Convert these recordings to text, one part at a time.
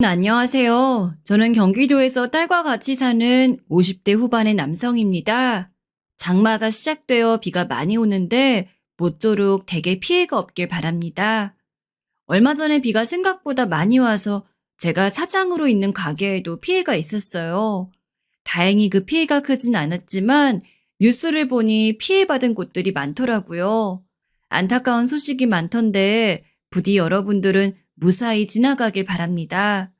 안녕하세요. 저는 경기도에서 딸과 같이 사는 50대 후반의 남성입니다. 장마가 시작되어 비가 많이 오는데 모쪼록 댁에 피해가 없길 바랍니다. 얼마 전에 비가 생각보다 많이 와서 제가 사장으로 있는 가게에도 피해가 있었어요. 다행히 그 피해가 크진 않았지만 뉴스를 보니 피해받은 곳들이 많더라고요. 안타까운 소식이 많던데 부디 여러분들은 무사히 지나가길 바랍니다.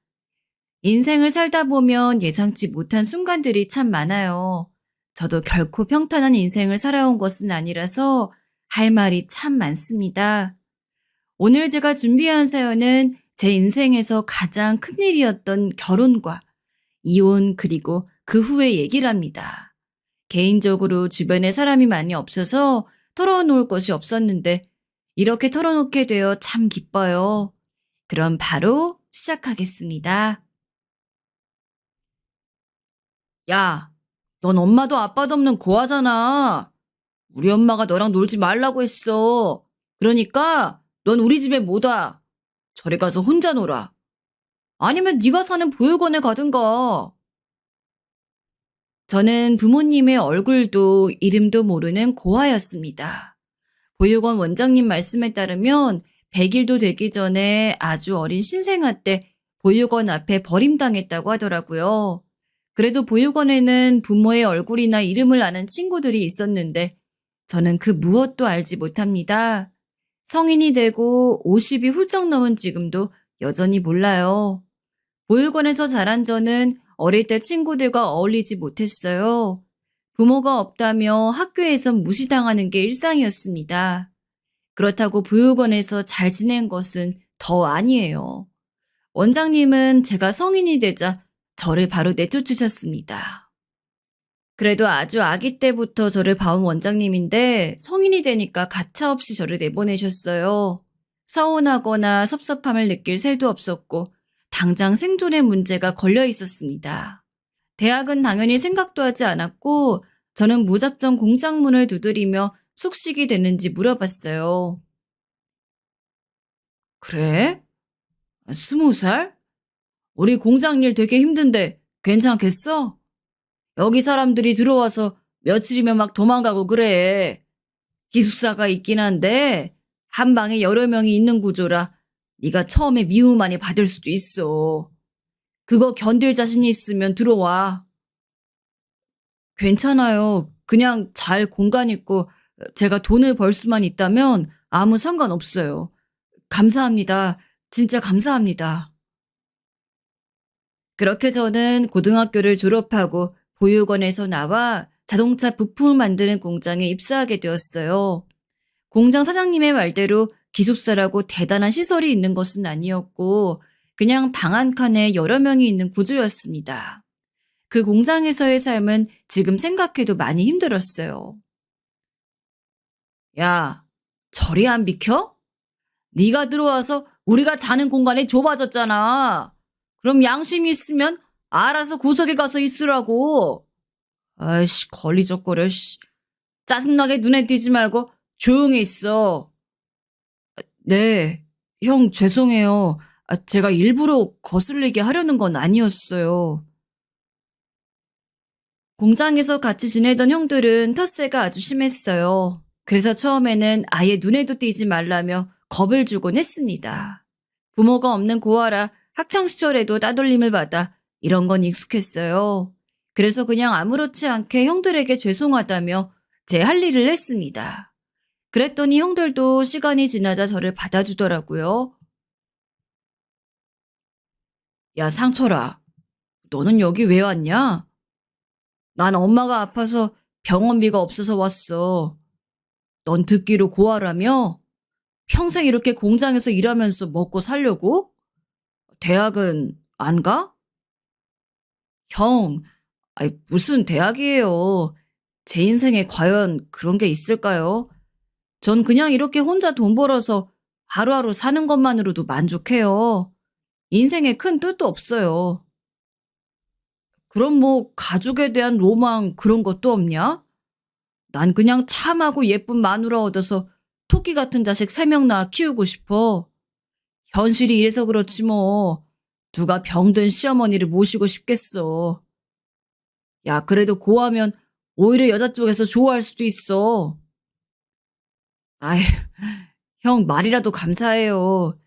인생을 살다 보면 예상치 못한 순간들이 참 많아요. 저도 결코 평탄한 인생을 살아온 것은 아니라서 할 말이 참 많습니다. 오늘 제가 준비한 사연은 제 인생에서 가장 큰일이었던 결혼과 이혼 그리고 그 후의 얘기를 합니다. 개인적으로 주변에 사람이 많이 없어서 털어놓을 것이 없었는데 이렇게 털어놓게 되어 참 기뻐요. 그럼 바로 시작하겠습니다. 야, 넌 엄마도 아빠도 없는 고아잖아. 우리 엄마가 너랑 놀지 말라고 했어. 그러니까 넌 우리 집에 못 와. 저리 가서 혼자 놀아. 아니면 네가 사는 보육원에 가든가. 저는 부모님의 얼굴도 이름도 모르는 고아였습니다. 보육원 원장님 말씀에 따르면 100일도 되기 전에 아주 어린 신생아 때 보육원 앞에 버림당했다고 하더라고요. 그래도 보육원에는 부모의 얼굴이나 이름을 아는 친구들이 있었는데 저는 그 무엇도 알지 못합니다. 성인이 되고 50이 훌쩍 넘은 지금도 여전히 몰라요. 보육원에서 자란 저는 어릴 때 친구들과 어울리지 못했어요. 부모가 없다며 학교에선 무시당하는 게 일상이었습니다. 그렇다고 보육원에서 잘 지낸 것은 더 아니에요. 원장님은 제가 성인이 되자 저를 바로 내쫓으셨습니다. 그래도 아주 아기 때부터 저를 봐온 원장님인데 성인이 되니까 가차없이 저를 내보내셨어요. 서운하거나 섭섭함을 느낄 새도 없었고 당장 생존의 문제가 걸려 있었습니다. 대학은 당연히 생각도 하지 않았고 저는 무작정 공장 문을 두드리며 속식이 됐는지 물어봤어요. 그래? 20살? 우리 공장 일 되게 힘든데 괜찮겠어? 여기 사람들이 들어와서 며칠이면 막 도망가고 그래. 기숙사가 있긴 한데 한 방에 여러 명이 있는 구조라 네가 처음에 미움 많이 받을 수도 있어. 그거 견딜 자신이 있으면 들어와. 괜찮아요. 그냥 잘 공간 있고 제가 돈을 벌 수만 있다면 아무 상관없어요. 감사합니다. 진짜 감사합니다. 그렇게 저는 고등학교를 졸업하고 보육원에서 나와 자동차 부품을 만드는 공장에 입사하게 되었어요. 공장 사장님의 말대로 기숙사라고 대단한 시설이 있는 것은 아니었고 그냥 방 한 칸에 여러 명이 있는 구조였습니다. 그 공장에서의 삶은 지금 생각해도 많이 힘들었어요. 야, 저리 안 비켜? 네가 들어와서 우리가 자는 공간이 좁아졌잖아. 그럼 양심이 있으면 알아서 구석에 가서 있으라고. 아이씨, 걸리적거려, 씨. 짜증나게 눈에 띄지 말고 조용히 있어. 네, 형 죄송해요. 제가 일부러 거슬리게 하려는 건 아니었어요. 공장에서 같이 지내던 형들은 텃세가 아주 심했어요. 그래서 처음에는 아예 눈에도 띄지 말라며 겁을 주곤 했습니다. 부모가 없는 고아라 학창시절에도 따돌림을 받아 이런 건 익숙했어요. 그래서 그냥 아무렇지 않게 형들에게 죄송하다며 제 할 일을 했습니다. 그랬더니 형들도 시간이 지나자 저를 받아주더라고요. 야, 상철아, 너는 여기 왜 왔냐? 난 엄마가 아파서 병원비가 없어서 왔어. 넌 듣기로 고아라며? 평생 이렇게 공장에서 일하면서 먹고 살려고? 대학은 안 가? 형, 무슨 대학이에요. 제 인생에 과연 그런 게 있을까요? 전 그냥 이렇게 혼자 돈 벌어서 하루하루 사는 것만으로도 만족해요. 인생에 큰 뜻도 없어요. 그럼 뭐 가족에 대한 로망 그런 것도 없냐? 난 그냥 참하고 예쁜 마누라 얻어서 토끼 같은 자식 3명 낳아 키우고 싶어. 현실이 이래서 그렇지 뭐. 누가 병든 시어머니를 모시고 싶겠어. 야, 그래도 고하면 오히려 여자 쪽에서 좋아할 수도 있어. 아이, 형 말이라도 감사해요.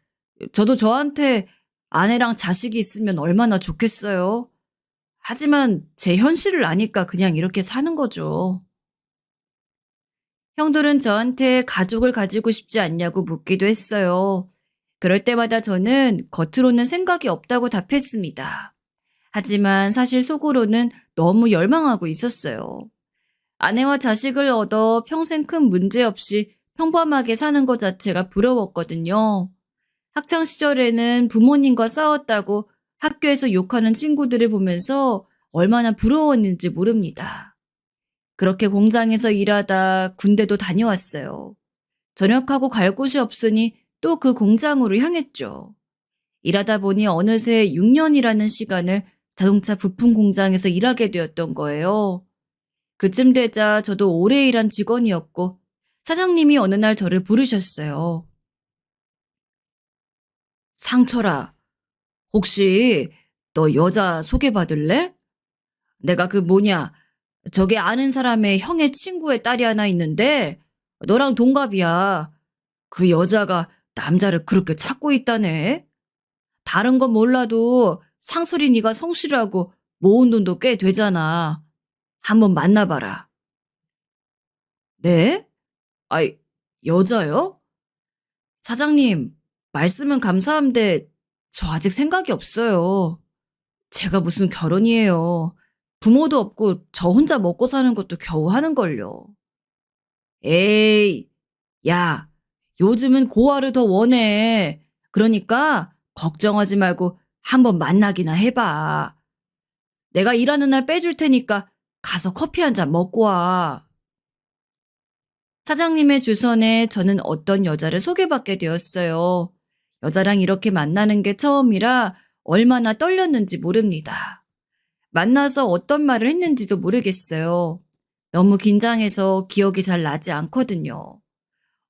저도 저한테 아내랑 자식이 있으면 얼마나 좋겠어요. 하지만 제 현실을 아니까 그냥 이렇게 사는 거죠. 형들은 저한테 가족을 가지고 싶지 않냐고 묻기도 했어요. 그럴 때마다 저는 겉으로는 생각이 없다고 답했습니다. 하지만 사실 속으로는 너무 열망하고 있었어요. 아내와 자식을 얻어 평생 큰 문제 없이 평범하게 사는 것 자체가 부러웠거든요. 학창 시절에는 부모님과 싸웠다고 학교에서 욕하는 친구들을 보면서 얼마나 부러웠는지 모릅니다. 그렇게 공장에서 일하다 군대도 다녀왔어요. 전역하고 갈 곳이 없으니 또 그 공장으로 향했죠. 일하다 보니 어느새 6년이라는 시간을 자동차 부품 공장에서 일하게 되었던 거예요. 그쯤 되자 저도 오래 일한 직원이었고 사장님이 어느 날 저를 부르셨어요. 상철아, 혹시 너 여자 소개받을래? 내가 저기 아는 사람의 형의 친구의 딸이 하나 있는데 너랑 동갑이야. 그 여자가 남자를 그렇게 찾고 있다네. 다른 건 몰라도 상설이 네가 성실하고 모은 돈도 꽤 되잖아. 한번 만나봐라. 네? 아이, 여자요? 사장님, 말씀은 감사한데 저 아직 생각이 없어요. 제가 무슨 결혼이에요. 부모도 없고 저 혼자 먹고 사는 것도 겨우 하는걸요. 에이, 야, 요즘은 고아를 더 원해. 그러니까 걱정하지 말고 한번 만나기나 해봐. 내가 일하는 날 빼줄 테니까 가서 커피 한 잔 먹고 와. 사장님의 주선에 저는 어떤 여자를 소개받게 되었어요. 여자랑 이렇게 만나는 게 처음이라 얼마나 떨렸는지 모릅니다. 만나서 어떤 말을 했는지도 모르겠어요. 너무 긴장해서 기억이 잘 나지 않거든요.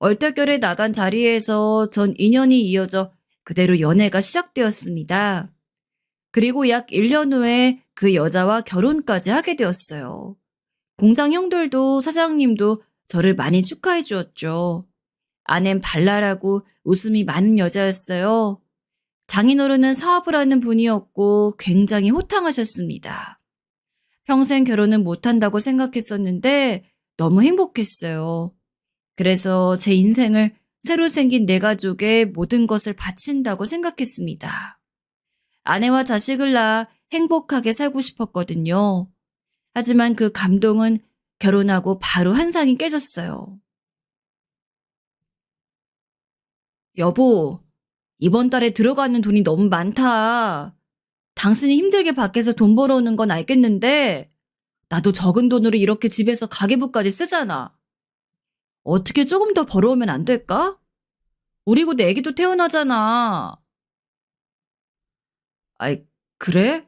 얼떨결에 나간 자리에서 전 인연이 이어져 그대로 연애가 시작되었습니다. 그리고 약 1년 후에 그 여자와 결혼까지 하게 되었어요. 공장 형들도 사장님도 저를 많이 축하해 주었죠. 아낸 발랄하고 웃음이 많은 여자였어요. 장인어른은 사업을 하는 분이었고 굉장히 호탕하셨습니다. 평생 결혼은 못한다고 생각했었는데 너무 행복했어요. 그래서 제 인생을 새로 생긴 내 가족의 모든 것을 바친다고 생각했습니다. 아내와 자식을 낳아 행복하게 살고 싶었거든요. 하지만 그 감동은 결혼하고 바로 한 상이 깨졌어요. 여보, 이번 달에 들어가는 돈이 너무 많다. 당신이 힘들게 밖에서 돈 벌어오는 건 알겠는데, 나도 적은 돈으로 이렇게 집에서 가계부까지 쓰잖아. 어떻게 조금 더 벌어오면 안 될까? 우리 곧 애기도 태어나잖아. 아이, 그래?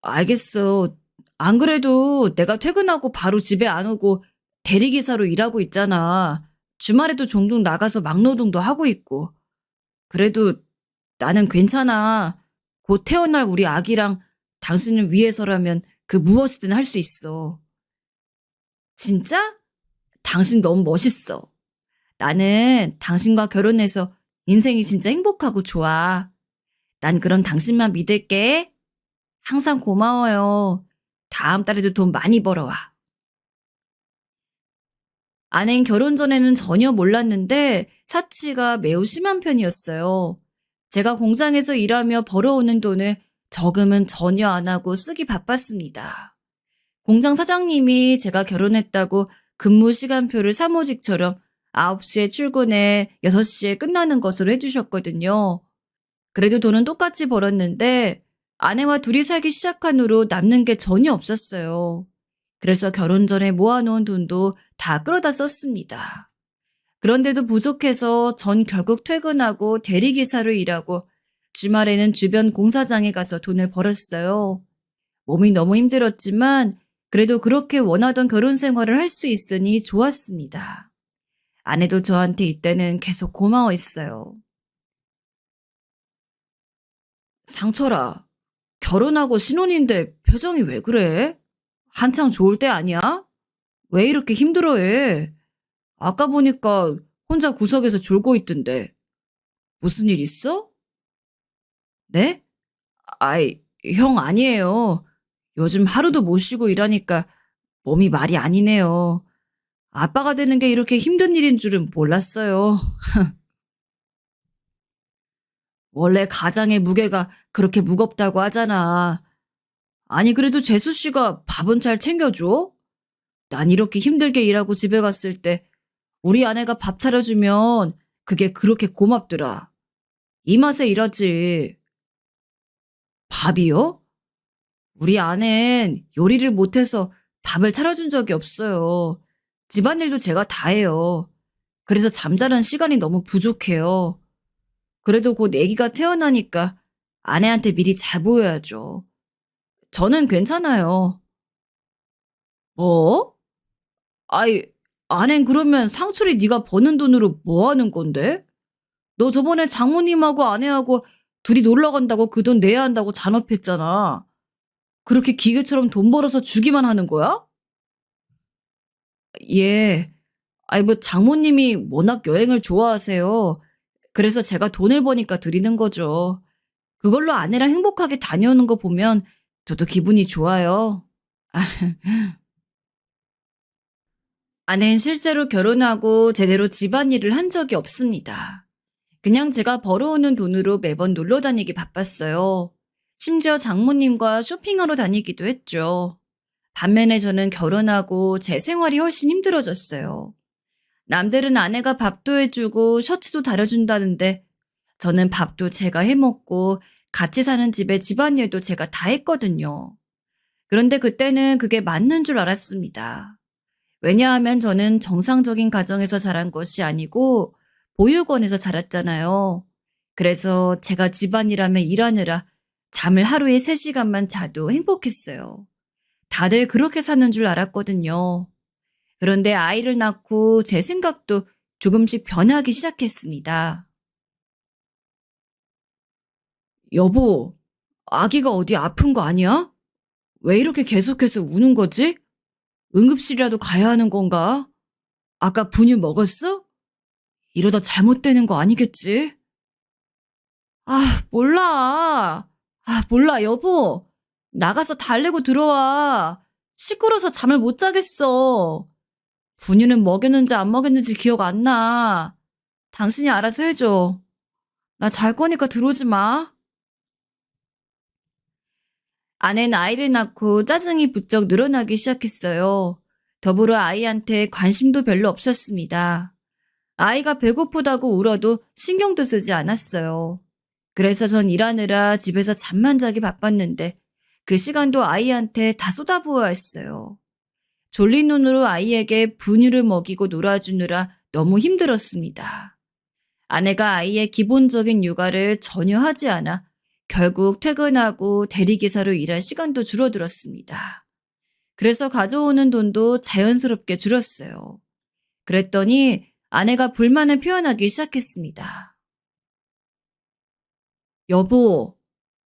알겠어. 안 그래도 내가 퇴근하고 바로 집에 안 오고 대리기사로 일하고 있잖아. 주말에도 종종 나가서 막노동도 하고 있고. 그래도 나는 괜찮아. 곧 태어날 우리 아기랑 당신을 위해서라면 그 무엇이든 할 수 있어. 진짜? 당신 너무 멋있어. 나는 당신과 결혼해서 인생이 진짜 행복하고 좋아. 난 그럼 당신만 믿을게. 항상 고마워요. 다음 달에도 돈 많이 벌어와. 아내는 결혼 전에는 전혀 몰랐는데 사치가 매우 심한 편이었어요. 제가 공장에서 일하며 벌어오는 돈을 저금은 전혀 안 하고 쓰기 바빴습니다. 공장 사장님이 제가 결혼했다고 근무 시간표를 사무직처럼 9시에 출근해 6시에 끝나는 것으로 해주셨거든요. 그래도 돈은 똑같이 벌었는데 아내와 둘이 살기 시작한 후로 남는 게 전혀 없었어요. 그래서 결혼 전에 모아놓은 돈도 다 끌어다 썼습니다. 그런데도 부족해서 전 결국 퇴근하고 대리기사로 일하고 주말에는 주변 공사장에 가서 돈을 벌었어요. 몸이 너무 힘들었지만 그래도 그렇게 원하던 결혼 생활을 할 수 있으니 좋았습니다. 아내도 저한테 이때는 계속 고마워했어요. 상철아, 결혼하고 신혼인데 표정이 왜 그래? 한창 좋을 때 아니야? 왜 이렇게 힘들어해? 아까 보니까 혼자 구석에서 졸고 있던데. 무슨 일 있어? 네? 아이, 형 아니에요. 요즘 하루도 못 쉬고 일하니까 몸이 말이 아니네요. 아빠가 되는 게 이렇게 힘든 일인 줄은 몰랐어요. 원래 가장의 무게가 그렇게 무겁다고 하잖아. 아니, 그래도 재수 씨가 밥은 잘 챙겨줘? 난 이렇게 힘들게 일하고 집에 갔을 때 우리 아내가 밥 차려주면 그게 그렇게 고맙더라. 이 맛에 일하지. 밥이요? 우리 아내는 요리를 못해서 밥을 차려준 적이 없어요. 집안일도 제가 다 해요. 그래서 잠자는 시간이 너무 부족해요. 그래도 곧 아기가 태어나니까 아내한테 미리 잘 보여야죠. 저는 괜찮아요. 뭐? 아이, 아낸 그러면 상철이 네가 버는 돈으로 뭐 하는 건데? 너 저번에 장모님하고 아내하고 둘이 놀러 간다고 그 돈 내야 한다고 잔업했잖아. 그렇게 기계처럼 돈 벌어서 주기만 하는 거야? 예. 아이, 뭐 장모님이 워낙 여행을 좋아하세요. 그래서 제가 돈을 버니까 드리는 거죠. 그걸로 아내랑 행복하게 다녀오는 거 보면 저도 기분이 좋아요. 아내는 실제로 결혼하고 제대로 집안일을 한 적이 없습니다. 그냥 제가 벌어오는 돈으로 매번 놀러 다니기 바빴어요. 심지어 장모님과 쇼핑하러 다니기도 했죠. 반면에 저는 결혼하고 제 생활이 훨씬 힘들어졌어요. 남들은 아내가 밥도 해주고 셔츠도 다려준다는데 저는 밥도 제가 해먹고 같이 사는 집에 집안일도 제가 다 했거든요. 그런데 그때는 그게 맞는 줄 알았습니다. 왜냐하면 저는 정상적인 가정에서 자란 것이 아니고 보육원에서 자랐잖아요. 그래서 제가 집안일하며 일하느라 잠을 하루에 3시간만 자도 행복했어요. 다들 그렇게 사는 줄 알았거든요. 그런데 아이를 낳고 제 생각도 조금씩 변하기 시작했습니다. 여보, 아기가 어디 아픈 거 아니야? 왜 이렇게 계속해서 우는 거지? 응급실이라도 가야 하는 건가? 아까 분유 먹었어? 이러다 잘못되는 거 아니겠지? 몰라. 몰라, 여보. 나가서 달래고 들어와. 시끄러워서 잠을 못 자겠어. 분유는 먹였는지 안 먹였는지 기억 안 나. 당신이 알아서 해줘. 나 잘 거니까 들어오지 마. 아내는 아이를 낳고 짜증이 부쩍 늘어나기 시작했어요. 더불어 아이한테 관심도 별로 없었습니다. 아이가 배고프다고 울어도 신경도 쓰지 않았어요. 그래서 전 일하느라 집에서 잠만 자기 바빴는데 그 시간도 아이한테 다 쏟아부어야 했어요. 졸린 눈으로 아이에게 분유를 먹이고 놀아주느라 너무 힘들었습니다. 아내가 아이의 기본적인 육아를 전혀 하지 않아 결국 퇴근하고 대리기사로 일할 시간도 줄어들었습니다. 그래서 가져오는 돈도 자연스럽게 줄었어요. 그랬더니 아내가 불만을 표현하기 시작했습니다. 여보,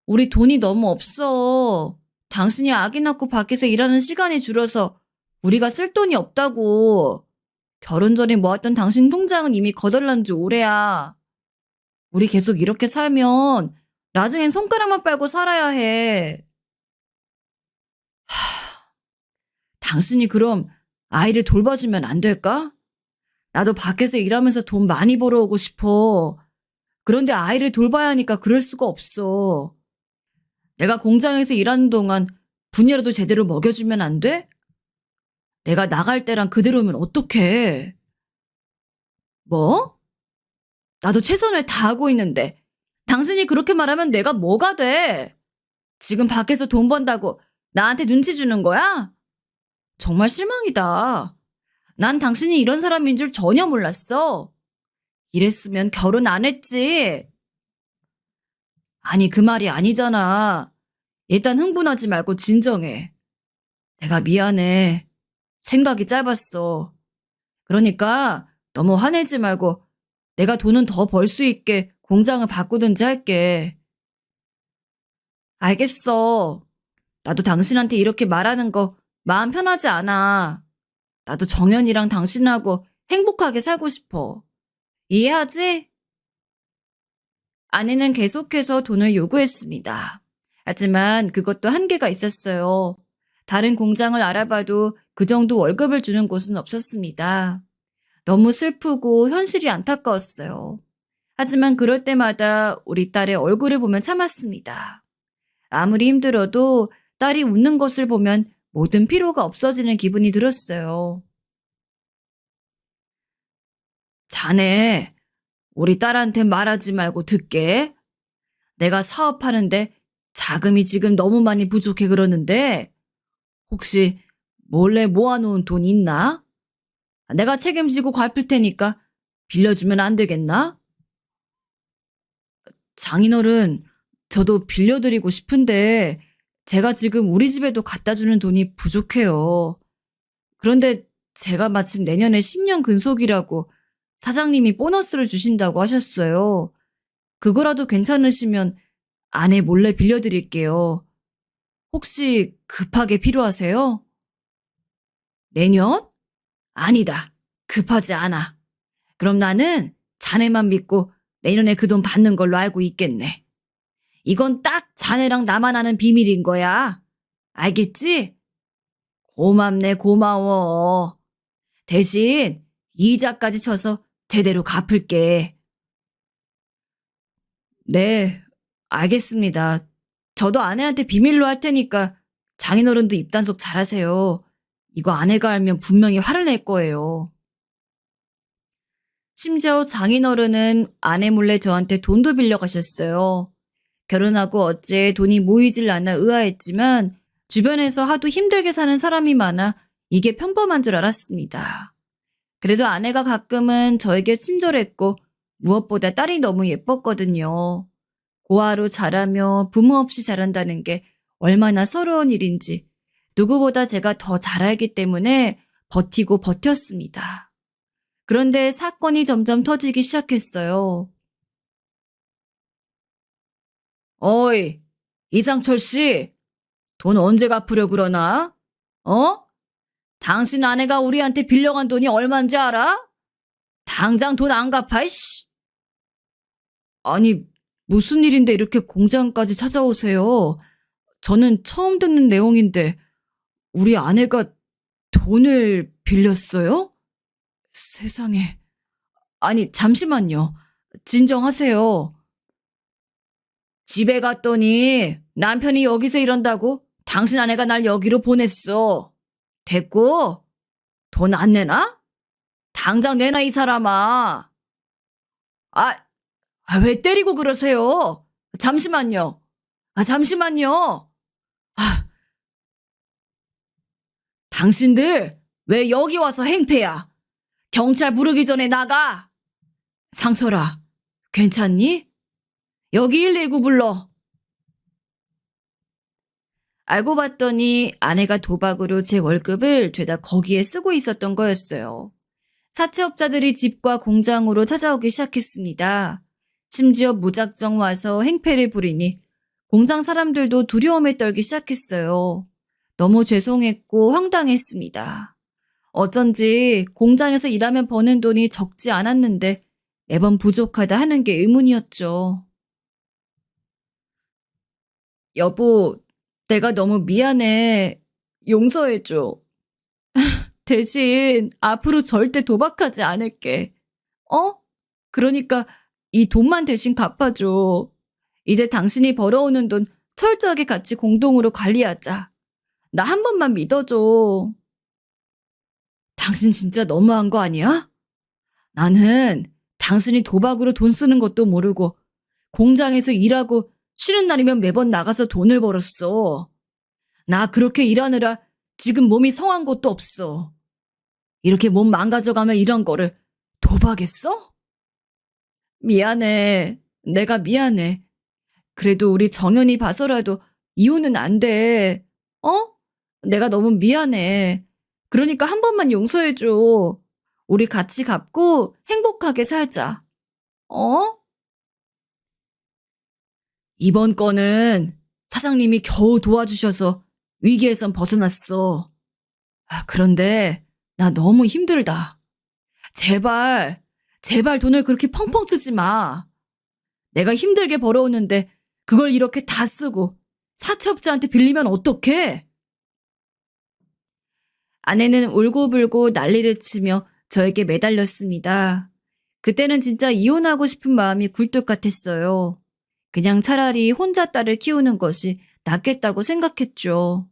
우리 돈이 너무 없어. 당신이 아기 낳고 밖에서 일하는 시간이 줄어서 우리가 쓸 돈이 없다고. 결혼 전에 모았던 당신 통장은 이미 거덜난 지 오래야. 우리 계속 이렇게 살면 나중엔 손가락만 빨고 살아야 해. 당신이 그럼 아이를 돌봐주면 안 될까? 나도 밖에서 일하면서 돈 많이 벌어오고 싶어. 그런데 아이를 돌봐야 하니까 그럴 수가 없어. 내가 공장에서 일하는 동안 분유라도 제대로 먹여주면 안 돼? 내가 나갈 때랑 그대로면 어떡해? 뭐? 나도 최선을 다하고 있는데 당신이 그렇게 말하면 내가 뭐가 돼? 지금 밖에서 돈 번다고 나한테 눈치 주는 거야? 정말 실망이다. 난 당신이 이런 사람인 줄 전혀 몰랐어. 이랬으면 결혼 안 했지. 아니, 그 말이 아니잖아. 일단 흥분하지 말고 진정해. 내가 미안해. 생각이 짧았어. 그러니까 너무 화내지 말고 내가 돈은 더 벌 수 있게 공장을 바꾸든지 할게. 알겠어. 나도 당신한테 이렇게 말하는 거 마음 편하지 않아. 나도 정연이랑 당신하고 행복하게 살고 싶어. 이해하지? 아내는 계속해서 돈을 요구했습니다. 하지만 그것도 한계가 있었어요. 다른 공장을 알아봐도 그 정도 월급을 주는 곳은 없었습니다. 너무 슬프고 현실이 안타까웠어요. 하지만 그럴 때마다 우리 딸의 얼굴을 보면 참았습니다. 아무리 힘들어도 딸이 웃는 것을 보면 모든 피로가 없어지는 기분이 들었어요. 자네, 우리 딸한테 말하지 말고 듣게. 내가 사업하는데 자금이 지금 너무 많이 부족해 그러는데 혹시 몰래 모아놓은 돈 있나? 내가 책임지고 갚을 테니까 빌려주면 안 되겠나? 장인어른, 저도 빌려드리고 싶은데 제가 지금 우리 집에도 갖다 주는 돈이 부족해요. 그런데 제가 마침 내년에 10년 근속이라고 사장님이 보너스를 주신다고 하셨어요. 그거라도 괜찮으시면 아내 몰래 빌려드릴게요. 혹시 급하게 필요하세요? 내년? 아니다. 급하지 않아. 그럼 나는 자네만 믿고 내년에 그 돈 받는 걸로 알고 있겠네. 이건 딱 자네랑 나만 아는 비밀인 거야. 알겠지? 고맙네, 고마워. 대신 이자까지 쳐서 제대로 갚을게. 네, 알겠습니다. 저도 아내한테 비밀로 할 테니까 장인어른도 입단속 잘하세요. 이거 아내가 알면 분명히 화를 낼 거예요. 심지어 장인어른은 아내 몰래 저한테 돈도 빌려가셨어요. 결혼하고 어째 돈이 모이질 않아 의아했지만 주변에서 하도 힘들게 사는 사람이 많아 이게 평범한 줄 알았습니다. 그래도 아내가 가끔은 저에게 친절했고 무엇보다 딸이 너무 예뻤거든요. 고아로 자라며 부모 없이 자란다는 게 얼마나 서러운 일인지 누구보다 제가 더 잘 알기 때문에 버티고 버텼습니다. 그런데 사건이 점점 터지기 시작했어요. 어이, 이상철 씨, 돈 언제 갚으려 그러나? 어? 당신 아내가 우리한테 빌려간 돈이 얼마인지 알아? 당장 돈 안 갚아, 씨. 아니, 무슨 일인데 이렇게 공장까지 찾아오세요? 저는 처음 듣는 내용인데 우리 아내가 돈을 빌렸어요? 세상에. 아니, 잠시만요. 진정하세요. 집에 갔더니 남편이 여기서 이런다고 당신 아내가 날 여기로 보냈어. 됐고, 돈 안 내나? 당장 내놔, 이 사람아. 아, 왜 때리고 그러세요? 잠시만요. 잠시만요. 아, 당신들 왜 여기 와서 행패야? 경찰 부르기 전에 나가. 상철아, 괜찮니? 여기 119 불러. 알고 봤더니 아내가 도박으로 제 월급을 죄다 거기에 쓰고 있었던 거였어요. 사채업자들이 집과 공장으로 찾아오기 시작했습니다. 심지어 무작정 와서 행패를 부리니 공장 사람들도 두려움에 떨기 시작했어요. 너무 죄송했고 황당했습니다. 어쩐지 공장에서 일하면 버는 돈이 적지 않았는데 매번 부족하다 하는 게 의문이었죠. 여보, 내가 너무 미안해. 용서해줘. 대신 앞으로 절대 도박하지 않을게. 어? 그러니까 이 돈만 대신 갚아줘. 이제 당신이 벌어오는 돈 철저하게 같이 공동으로 관리하자. 나 한 번만 믿어줘. 당신 진짜 너무한 거 아니야? 나는 당신이 도박으로 돈 쓰는 것도 모르고 공장에서 일하고 쉬는 날이면 매번 나가서 돈을 벌었어. 나 그렇게 일하느라 지금 몸이 성한 것도 없어. 이렇게 몸 망가져가며 이런 거를 도박했어? 미안해. 내가 미안해. 그래도 우리 정연이 봐서라도 이혼은 안 돼. 어? 내가 너무 미안해. 그러니까 한 번만 용서해줘. 우리 같이 갚고 행복하게 살자. 어? 이번 건은 사장님이 겨우 도와주셔서 위기에선 벗어났어. 그런데 나 너무 힘들다. 제발, 제발 돈을 그렇게 펑펑 쓰지 마. 내가 힘들게 벌어오는데 그걸 이렇게 다 쓰고 사채업자한테 빌리면 어떡해? 아내는 울고불고 난리를 치며 저에게 매달렸습니다. 그때는 진짜 이혼하고 싶은 마음이 굴뚝 같았어요. 그냥 차라리 혼자 딸을 키우는 것이 낫겠다고 생각했죠.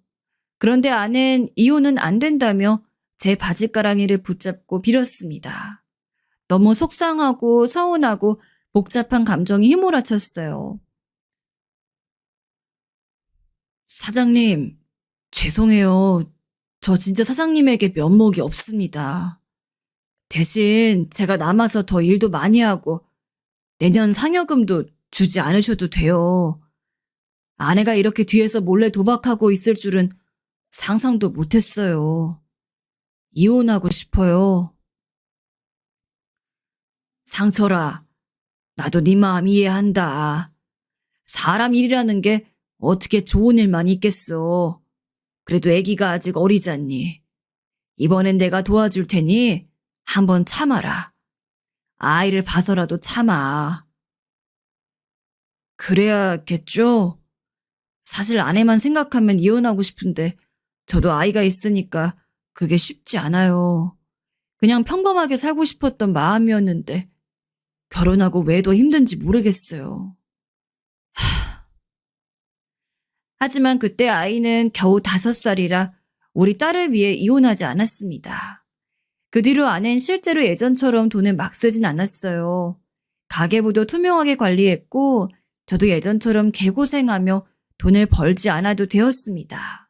그런데 아내는 이혼은 안 된다며 제 바지가랑이를 붙잡고 빌었습니다. 너무 속상하고 서운하고 복잡한 감정이 휘몰아쳤어요. 사장님, 죄송해요. 저 진짜 사장님에게 면목이 없습니다. 대신 제가 남아서 더 일도 많이 하고 내년 상여금도 주지 않으셔도 돼요. 아내가 이렇게 뒤에서 몰래 도박하고 있을 줄은 상상도 못했어요. 이혼하고 싶어요. 상철아, 나도 네 마음 이해한다. 사람 일이라는 게 어떻게 좋은 일만 있겠어. 그래도 아기가 아직 어리잖니. 이번엔 내가 도와줄 테니 한번 참아라. 아이를 봐서라도 참아. 그래야겠죠? 사실 아내만 생각하면 이혼하고 싶은데 저도 아이가 있으니까 그게 쉽지 않아요. 그냥 평범하게 살고 싶었던 마음이었는데 결혼하고 왜 더 힘든지 모르겠어요. 하지만 그때 아이는 겨우 5살이라 우리 딸을 위해 이혼하지 않았습니다. 그 뒤로 아내는 실제로 예전처럼 돈을 막 쓰진 않았어요. 가계부도 투명하게 관리했고 저도 예전처럼 개고생하며 돈을 벌지 않아도 되었습니다.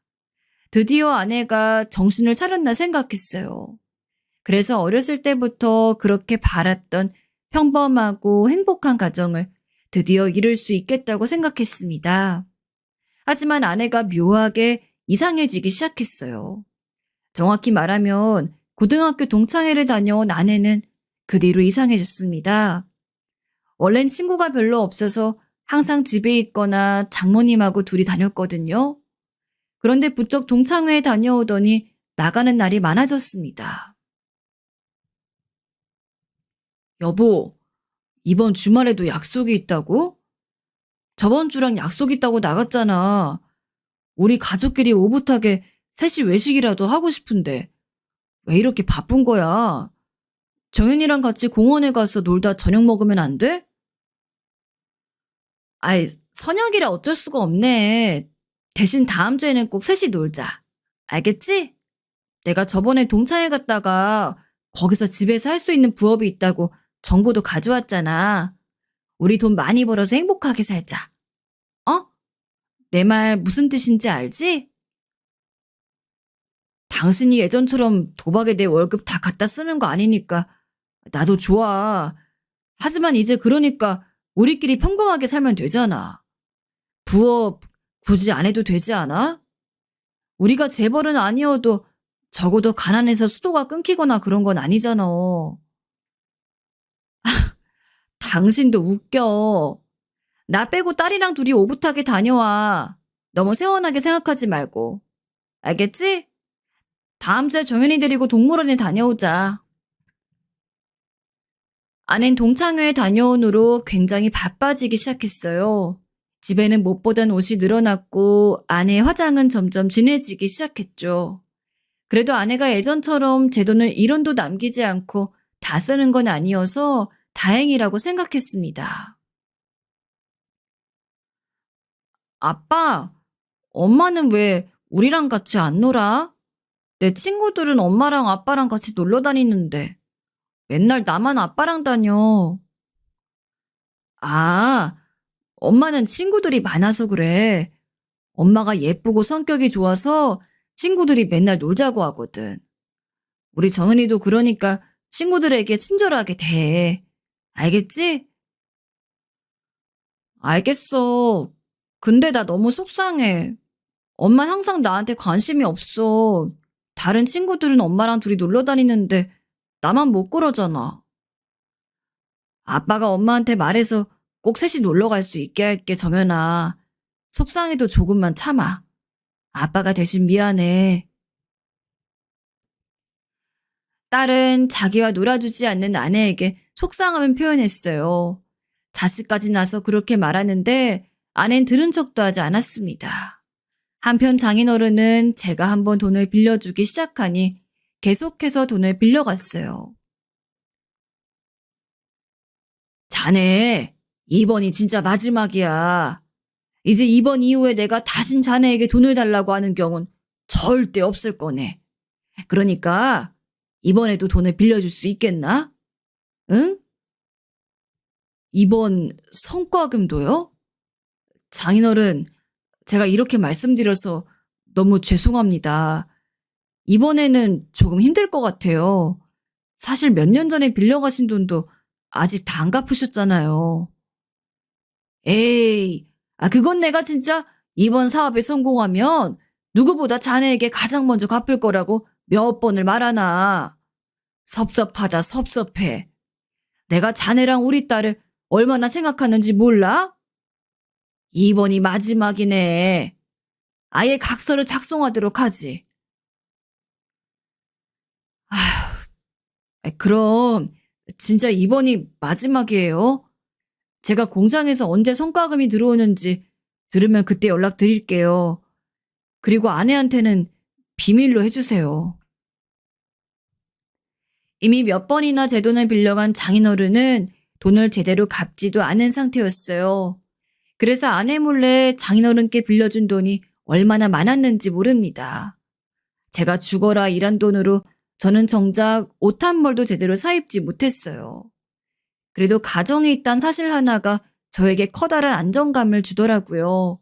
드디어 아내가 정신을 차렸나 생각했어요. 그래서 어렸을 때부터 그렇게 바랐던 평범하고 행복한 가정을 드디어 이룰 수 있겠다고 생각했습니다. 하지만 아내가 묘하게 이상해지기 시작했어요. 정확히 말하면 고등학교 동창회를 다녀온 아내는 그 뒤로 이상해졌습니다. 원래는 친구가 별로 없어서 항상 집에 있거나 장모님하고 둘이 다녔거든요. 그런데 부쩍 동창회에 다녀오더니 나가는 날이 많아졌습니다. 여보, 이번 주말에도 약속이 있다고? 저번 주랑 약속 있다고 나갔잖아. 우리 가족끼리 오붓하게 셋이 외식이라도 하고 싶은데 왜 이렇게 바쁜 거야? 정연이랑 같이 공원에 가서 놀다 저녁 먹으면 안 돼? 아이, 선약이라 어쩔 수가 없네. 대신 다음 주에는 꼭 셋이 놀자. 알겠지? 내가 저번에 동창회 갔다가 거기서 집에서 할 수 있는 부업이 있다고 정보도 가져왔잖아. 우리 돈 많이 벌어서 행복하게 살자. 어? 내 말 무슨 뜻인지 알지? 당신이 예전처럼 도박에 내 월급 다 갖다 쓰는 거 아니니까 나도 좋아. 하지만 이제 그러니까 우리끼리 평범하게 살면 되잖아. 부업 굳이 안 해도 되지 않아? 우리가 재벌은 아니어도 적어도 가난해서 수도가 끊기거나 그런 건 아니잖아. 당신도 웃겨. 나 빼고 딸이랑 둘이 오붓하게 다녀와. 너무 세원하게 생각하지 말고. 알겠지? 다음 주에 정연이 데리고 동물원에 다녀오자. 아낸 동창회에 다녀온 후로 굉장히 바빠지기 시작했어요. 집에는 못 보던 옷이 늘어났고 아내의 화장은 점점 진해지기 시작했죠. 그래도 아내가 예전처럼 제 돈을 1원도 남기지 않고 다 쓰는 건 아니어서 다행이라고 생각했습니다. 아빠, 엄마는 왜 우리랑 같이 안 놀아? 내 친구들은 엄마랑 아빠랑 같이 놀러 다니는데 맨날 나만 아빠랑 다녀. 아, 엄마는 친구들이 많아서 그래. 엄마가 예쁘고 성격이 좋아서 친구들이 맨날 놀자고 하거든. 우리 정은이도 그러니까 친구들에게 친절하게 대해. 알겠지? 알겠어. 근데 나 너무 속상해. 엄만 항상 나한테 관심이 없어. 다른 친구들은 엄마랑 둘이 놀러 다니는데 나만 못 그러잖아. 아빠가 엄마한테 말해서 꼭 셋이 놀러 갈 수 있게 할게, 정연아. 속상해도 조금만 참아. 아빠가 대신 미안해. 딸은 자기와 놀아주지 않는 아내에게 속상함을 표현했어요. 자식까지 나서 그렇게 말하는데 아내는 들은 척도 하지 않았습니다. 한편 장인어른은 제가 한번 돈을 빌려주기 시작하니 계속해서 돈을 빌려갔어요. 자네, 이번이 진짜 마지막이야. 이제 이번 이후에 내가 다신 자네에게 돈을 달라고 하는 경우는 절대 없을 거네. 그러니까 이번에도 돈을 빌려줄 수 있겠나? 응? 이번 성과금도요? 장인어른, 제가 이렇게 말씀드려서 너무 죄송합니다. 이번에는 조금 힘들 것 같아요. 사실 몇 년 전에 빌려가신 돈도 아직 다 안 갚으셨잖아요. 에이, 그건 내가 진짜 이번 사업에 성공하면 누구보다 자네에게 가장 먼저 갚을 거라고 몇 번을 말하나. 섭섭하다, 섭섭해. 내가 자네랑 우리 딸을 얼마나 생각하는지 몰라? 이번이 마지막이네. 아예 각서를 작성하도록 하지. 그럼 진짜 이번이 마지막이에요? 제가 공장에서 언제 성과금이 들어오는지 들으면 그때 연락드릴게요. 그리고 아내한테는 비밀로 해주세요. 이미 몇 번이나 제 돈을 빌려간 장인어른은 돈을 제대로 갚지도 않은 상태였어요. 그래서 아내 몰래 장인어른께 빌려준 돈이 얼마나 많았는지 모릅니다. 제가 죽어라 일한 돈으로 저는 정작 옷 한 벌도 제대로 사입지 못했어요. 그래도 가정에 있다는 사실 하나가 저에게 커다란 안정감을 주더라고요.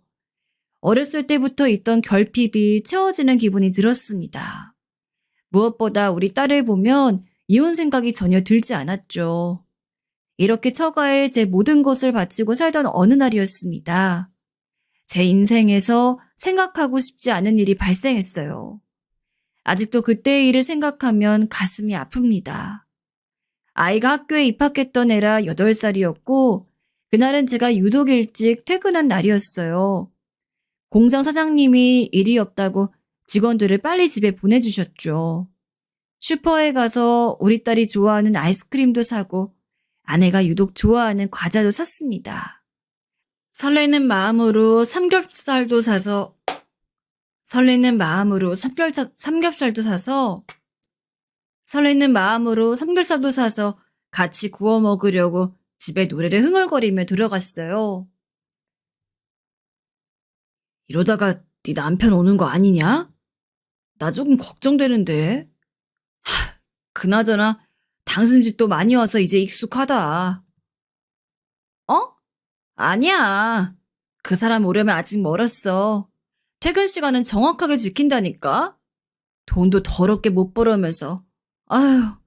어렸을 때부터 있던 결핍이 채워지는 기분이 들었습니다. 무엇보다 우리 딸을 보면 이혼 생각이 전혀 들지 않았죠. 이렇게 처가에 제 모든 것을 바치고 살던 어느 날이었습니다. 제 인생에서 생각하고 싶지 않은 일이 발생했어요. 아직도 그때의 일을 생각하면 가슴이 아픕니다. 아이가 학교에 입학했던 애라 8살이었고 그날은 제가 유독 일찍 퇴근한 날이었어요. 공장 사장님이 일이 없다고 직원들을 빨리 집에 보내주셨죠. 슈퍼에 가서 우리 딸이 좋아하는 아이스크림도 사고 아내가 유독 좋아하는 과자도 샀습니다. 설레는 마음으로 삼겹살도 사서 설레는 마음으로 삼겹살도 사서 같이 구워 먹으려고 집에 노래를 흥얼거리며 들어갔어요. 이러다가 네 남편 오는 거 아니냐? 나 조금 걱정되는데. 그나저나 당신 집도 많이 와서 이제 익숙하다. 어? 아니야. 그 사람 오려면 아직 멀었어. 퇴근 시간은 정확하게 지킨다니까? 돈도 더럽게 못 벌어오면서. 아휴,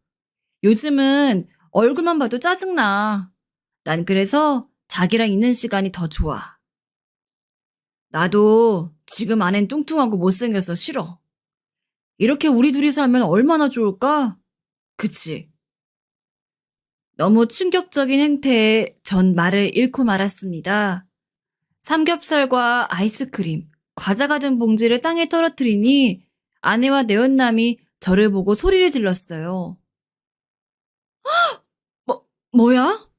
요즘은 얼굴만 봐도 짜증나. 난 그래서 자기랑 있는 시간이 더 좋아. 나도 지금 아낸 뚱뚱하고 못생겨서 싫어. 이렇게 우리 둘이 살면 얼마나 좋을까? 그치? 너무 충격적인 행태에 전 말을 잃고 말았습니다. 삼겹살과 아이스크림, 과자가 든 봉지를 땅에 떨어뜨리니 아내와 내연남이 저를 보고 소리를 질렀어요. 뭐야?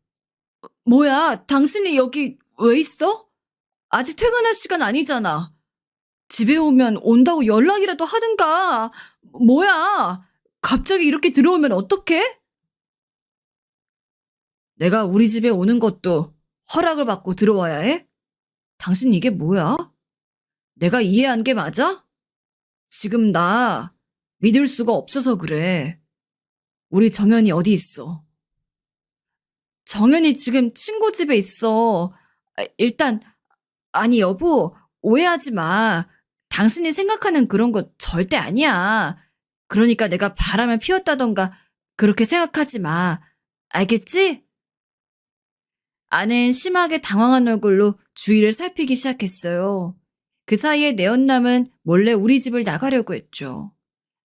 뭐야? 당신이 여기 왜 있어? 아직 퇴근할 시간 아니잖아. 집에 오면 온다고 연락이라도 하든가. 뭐야? 갑자기 이렇게 들어오면 어떡해? 내가 우리 집에 오는 것도 허락을 받고 들어와야 해? 당신 이게 뭐야? 내가 이해한 게 맞아? 지금 나 믿을 수가 없어서 그래. 우리 정연이 어디 있어? 정연이 지금 친구 집에 있어. 일단, 아니 여보, 오해하지 마. 당신이 생각하는 그런 거 절대 아니야. 그러니까 내가 바람을 피웠다던가 그렇게 생각하지 마. 알겠지? 아내는 심하게 당황한 얼굴로 주위를 살피기 시작했어요. 그 사이에 내연남은 몰래 우리 집을 나가려고 했죠.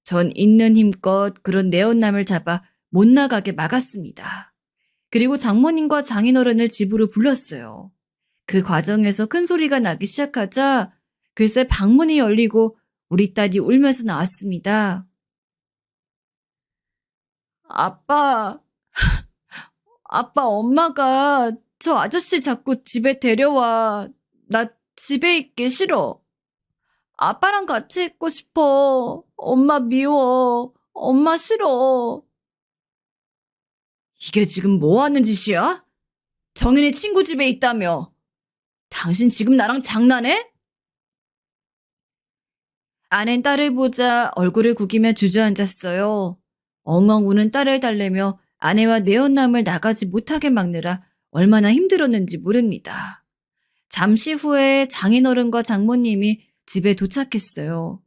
전 있는 힘껏 그런 내연남을 잡아 못 나가게 막았습니다. 그리고 장모님과 장인어른을 집으로 불렀어요. 그 과정에서 큰 소리가 나기 시작하자 글쎄 방문이 열리고 우리 딸이 울면서 나왔습니다. 아빠, 아빠 엄마가 저 아저씨 자꾸 집에 데려와. 나 집에 있기 싫어. 아빠랑 같이 있고 싶어. 엄마 미워. 엄마 싫어. 이게 지금 뭐 하는 짓이야? 정인이 친구 집에 있다며. 당신 지금 나랑 장난해? 아낸 딸을 보자 얼굴을 구기며 주저앉았어요. 엉엉 우는 딸을 달래며 아내와 내연남을 나가지 못하게 막느라 얼마나 힘들었는지 모릅니다. 잠시 후에 장인어른과 장모님이 집에 도착했어요.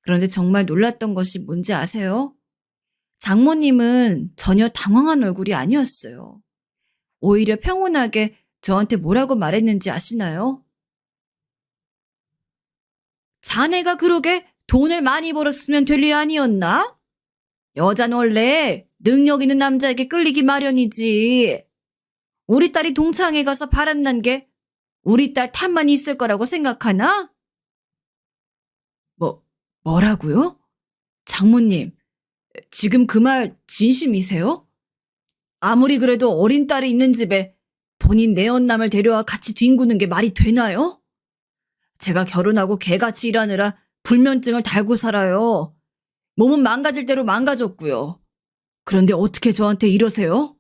그런데 정말 놀랐던 것이 뭔지 아세요? 장모님은 전혀 당황한 얼굴이 아니었어요. 오히려 평온하게 저한테 뭐라고 말했는지 아시나요? 자네가 그러게 돈을 많이 벌었으면 될 일 아니었나? 여자는 원래 능력 있는 남자에게 끌리기 마련이지. 우리 딸이 동창회 가서 바람난 게 우리 딸 탓만 있을 거라고 생각하나? 뭐라고요? 장모님, 지금 그 말 진심이세요? 아무리 그래도 어린 딸이 있는 집에 본인 내연남을 데려와 같이 뒹구는 게 말이 되나요? 제가 결혼하고 개같이 일하느라 불면증을 달고 살아요. 몸은 망가질 대로 망가졌고요. 그런데 어떻게 저한테 이러세요?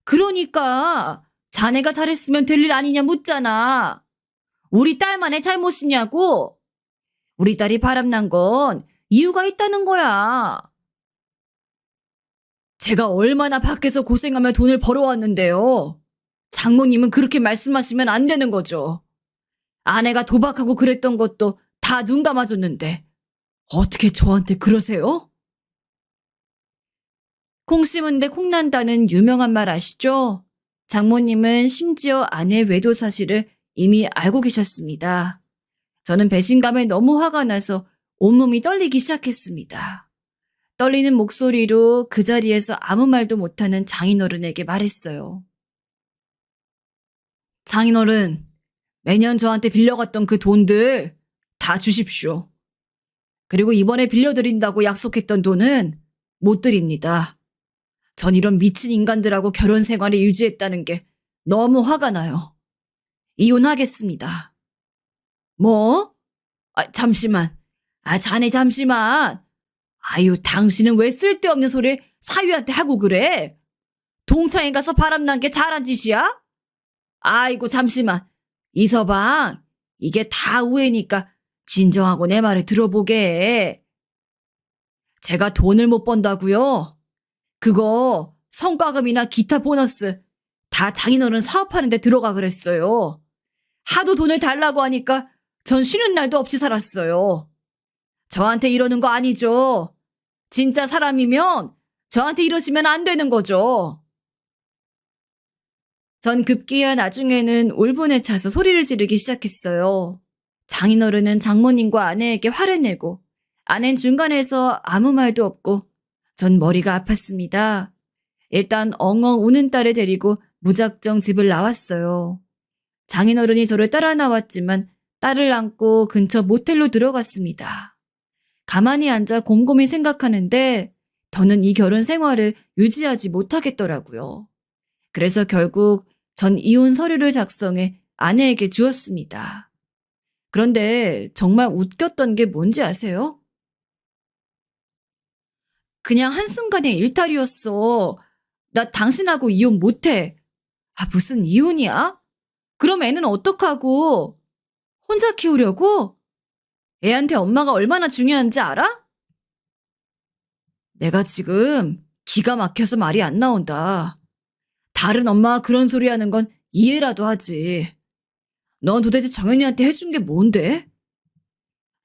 그러니까 자네가 잘했으면 될 일 아니냐 묻잖아. 우리 딸만의 잘못이냐고. 우리 딸이 바람난 건 이유가 있다는 거야. 제가 얼마나 밖에서 고생하며 돈을 벌어왔는데요. 장모님은 그렇게 말씀하시면 안 되는 거죠. 아내가 도박하고 그랬던 것도 다 눈 감아줬는데 어떻게 저한테 그러세요? 콩 심은 데 콩 난다는 유명한 말 아시죠? 장모님은 심지어 아내의 외도 사실을 이미 알고 계셨습니다. 저는 배신감에 너무 화가 나서 온몸이 떨리기 시작했습니다. 떨리는 목소리로 그 자리에서 아무 말도 못하는 장인어른에게 말했어요. 장인어른, 매년 저한테 빌려갔던 그 돈들 다 주십시오. 그리고 이번에 빌려드린다고 약속했던 돈은 못 드립니다. 전 이런 미친 인간들하고 결혼 생활을 유지했다는 게 너무 화가 나요. 이혼하겠습니다. 뭐? 잠시만. 자네 잠시만. 아유, 당신은 왜 쓸데없는 소리 사위한테 하고 그래? 동창회 가서 바람난 게 잘한 짓이야? 아이고, 잠시만. 이서방, 이게 다 우애니까 진정하고 내 말을 들어보게. 제가 돈을 못 번다고요? 그거 성과금이나 기타 보너스 다 장인어른 사업하는 데 들어가 그랬어요. 하도 돈을 달라고 하니까 전 쉬는 날도 없이 살았어요. 저한테 이러는 거 아니죠? 진짜 사람이면 저한테 이러시면 안 되는 거죠. 전 급기야 나중에는 울분에 차서 소리를 지르기 시작했어요. 장인어른은 장모님과 아내에게 화를 내고 아내는 중간에서 아무 말도 없고 전 머리가 아팠습니다. 일단 엉엉 우는 딸을 데리고 무작정 집을 나왔어요. 장인어른이 저를 따라 나왔지만 딸을 안고 근처 모텔로 들어갔습니다. 가만히 앉아 곰곰이 생각하는데 더는 이 결혼 생활을 유지하지 못하겠더라고요. 그래서 결국 전 이혼 서류를 작성해 아내에게 주었습니다. 그런데 정말 웃겼던 게 뭔지 아세요? 그냥 한순간의 일탈이었어. 나 당신하고 이혼 못해. 무슨 이혼이야? 그럼 애는 어떡하고? 혼자 키우려고? 애한테 엄마가 얼마나 중요한지 알아? 내가 지금 기가 막혀서 말이 안 나온다. 다른 엄마가 그런 소리 하는 건 이해라도 하지. 넌 도대체 정연이한테 해준 게 뭔데?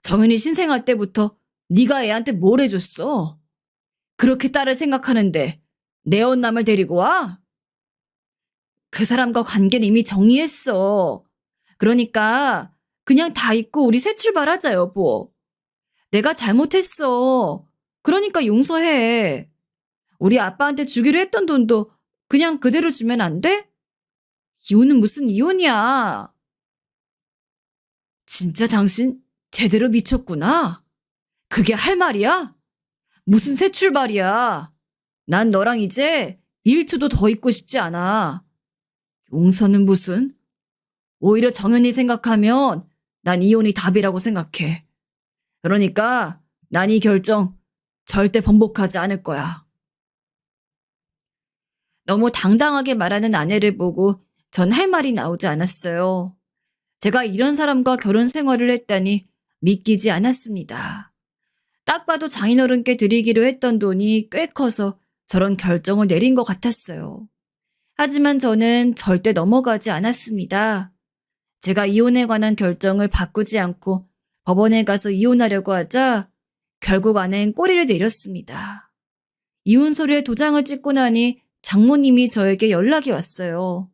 정연이 신생할 때부터 네가 애한테 뭘 해줬어? 그렇게 딸을 생각하는데 내 언남을 데리고 와? 그 사람과 관계는 이미 정리했어. 그러니까 그냥 다 잊고 우리 새 출발하자, 여보. 내가 잘못했어. 그러니까 용서해. 우리 아빠한테 주기로 했던 돈도 그냥 그대로 주면 안 돼? 이혼은 무슨 이혼이야. 진짜 당신 제대로 미쳤구나. 그게 할 말이야? 무슨 새 출발이야. 난 너랑 이제 1초도 더 있고 싶지 않아. 용서는 무슨? 오히려 정연히 생각하면 난 이혼이 답이라고 생각해. 그러니까 난 이 결정 절대 번복하지 않을 거야. 너무 당당하게 말하는 아내를 보고 전 할 말이 나오지 않았어요. 제가 이런 사람과 결혼 생활을 했다니 믿기지 않았습니다. 딱 봐도 장인어른께 드리기로 했던 돈이 꽤 커서 저런 결정을 내린 것 같았어요. 하지만 저는 절대 넘어가지 않았습니다. 제가 이혼에 관한 결정을 바꾸지 않고 법원에 가서 이혼하려고 하자 결국 아내는 꼬리를 내렸습니다. 이혼 서류에 도장을 찍고 나니 장모님이 저에게 연락이 왔어요.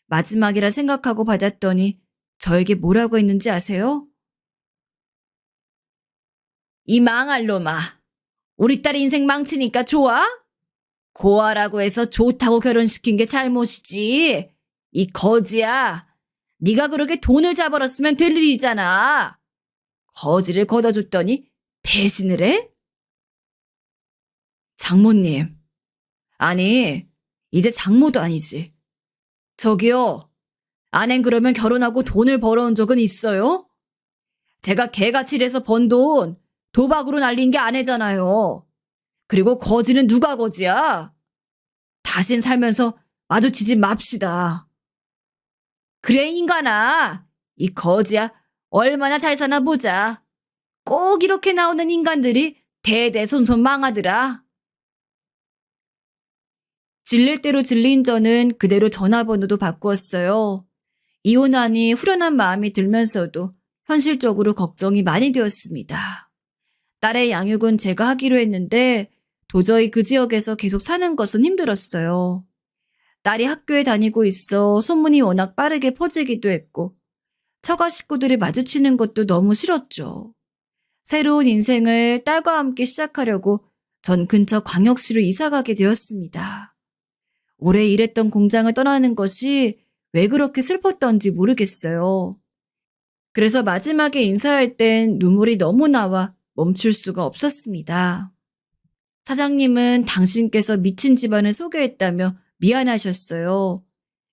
마지막이라 생각하고 받았더니 저에게 뭐라고 했는지 아세요? 이 망할 놈아. 우리 딸 인생 망치니까 좋아? 고아라고 해서 좋다고 결혼시킨 게 잘못이지. 이 거지야. 네가 그렇게 돈을 잡아놨으면 될 일이잖아. 거지를 걷어줬더니 배신을 해? 장모님. 아니, 이제 장모도 아니지. 저기요. 아낸 그러면 결혼하고 돈을 벌어온 적은 있어요? 제가 개같이 일해서 번 돈 도박으로 날린 게 아내잖아요. 그리고 거지는 누가 거지야? 다신 살면서 마주치지 맙시다. 그래 인간아. 이 거지야 얼마나 잘 사나 보자. 꼭 이렇게 나오는 인간들이 대대손손 망하더라. 질릴 대로 질린 저는 그대로 전화번호도 바꾸었어요. 이혼하니 후련한 마음이 들면서도 현실적으로 걱정이 많이 되었습니다. 딸의 양육은 제가 하기로 했는데 도저히 그 지역에서 계속 사는 것은 힘들었어요. 딸이 학교에 다니고 있어 소문이 워낙 빠르게 퍼지기도 했고 처가 식구들이 마주치는 것도 너무 싫었죠. 새로운 인생을 딸과 함께 시작하려고 전 근처 광역시로 이사가게 되었습니다. 오래 일했던 공장을 떠나는 것이 왜 그렇게 슬펐던지 모르겠어요. 그래서 마지막에 인사할 땐 눈물이 너무 나와 멈출 수가 없었습니다. 사장님은 당신께서 미친 집안을 소개했다며 미안하셨어요.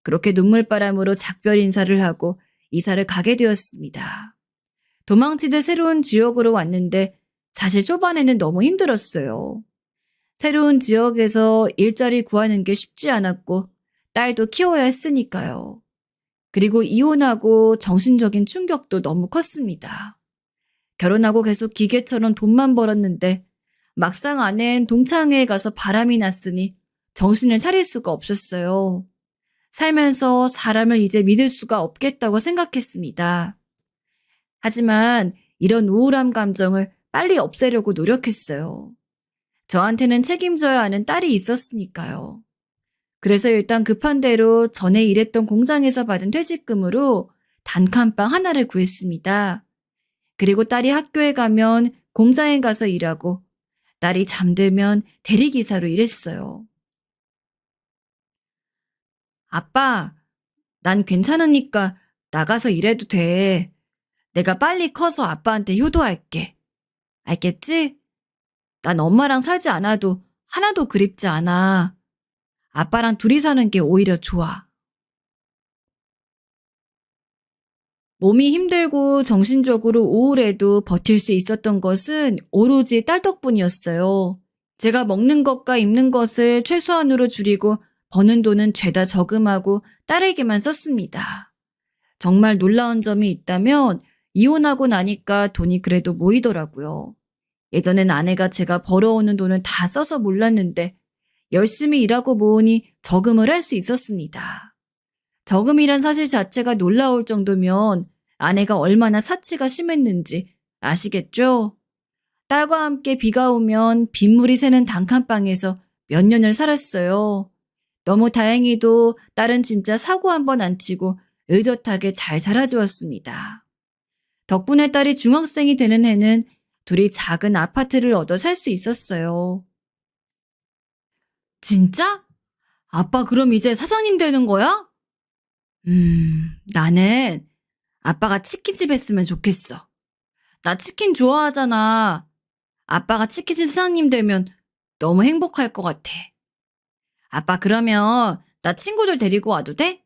그렇게 눈물바람으로 작별 인사를 하고 이사를 가게 되었습니다. 도망치듯 새로운 지역으로 왔는데 사실 초반에는 너무 힘들었어요. 새로운 지역에서 일자리 구하는 게 쉽지 않았고 딸도 키워야 했으니까요. 그리고 이혼하고 정신적인 충격도 너무 컸습니다. 결혼하고 계속 기계처럼 돈만 벌었는데 막상 아내는 동창회에 가서 바람이 났으니 정신을 차릴 수가 없었어요. 살면서 사람을 이제 믿을 수가 없겠다고 생각했습니다. 하지만 이런 우울한 감정을 빨리 없애려고 노력했어요. 저한테는 책임져야 하는 딸이 있었으니까요. 그래서 일단 급한 대로 전에 일했던 공장에서 받은 퇴직금으로 단칸방 하나를 구했습니다. 그리고 딸이 학교에 가면 공장에 가서 일하고 딸이 잠들면 대리기사로 일했어요. 아빠, 난 괜찮으니까 나가서 일해도 돼. 내가 빨리 커서 아빠한테 효도할게. 알겠지? 난 엄마랑 살지 않아도 하나도 그립지 않아. 아빠랑 둘이 사는 게 오히려 좋아. 몸이 힘들고 정신적으로 우울해도 버틸 수 있었던 것은 오로지 딸 덕분이었어요. 제가 먹는 것과 입는 것을 최소한으로 줄이고 버는 돈은 죄다 저금하고 딸에게만 썼습니다. 정말 놀라운 점이 있다면 이혼하고 나니까 돈이 그래도 모이더라고요. 예전엔 아내가 제가 벌어오는 돈을 다 써서 몰랐는데 열심히 일하고 모으니 저금을 할 수 있었습니다. 저금이란 사실 자체가 놀라울 정도면 아내가 얼마나 사치가 심했는지 아시겠죠? 딸과 함께 비가 오면 빗물이 새는 단칸방에서 몇 년을 살았어요. 너무 다행히도 딸은 진짜 사고 한 번 안 치고 의젓하게 잘 자라주었습니다. 덕분에 딸이 중학생이 되는 해는 둘이 작은 아파트를 얻어 살 수 있었어요. 진짜? 아빠 그럼 이제 사장님 되는 거야? 나는 아빠가 치킨집 했으면 좋겠어. 나 치킨 좋아하잖아. 아빠가 치킨집 사장님 되면 너무 행복할 것 같아. 아빠 그러면 나 친구들 데리고 와도 돼?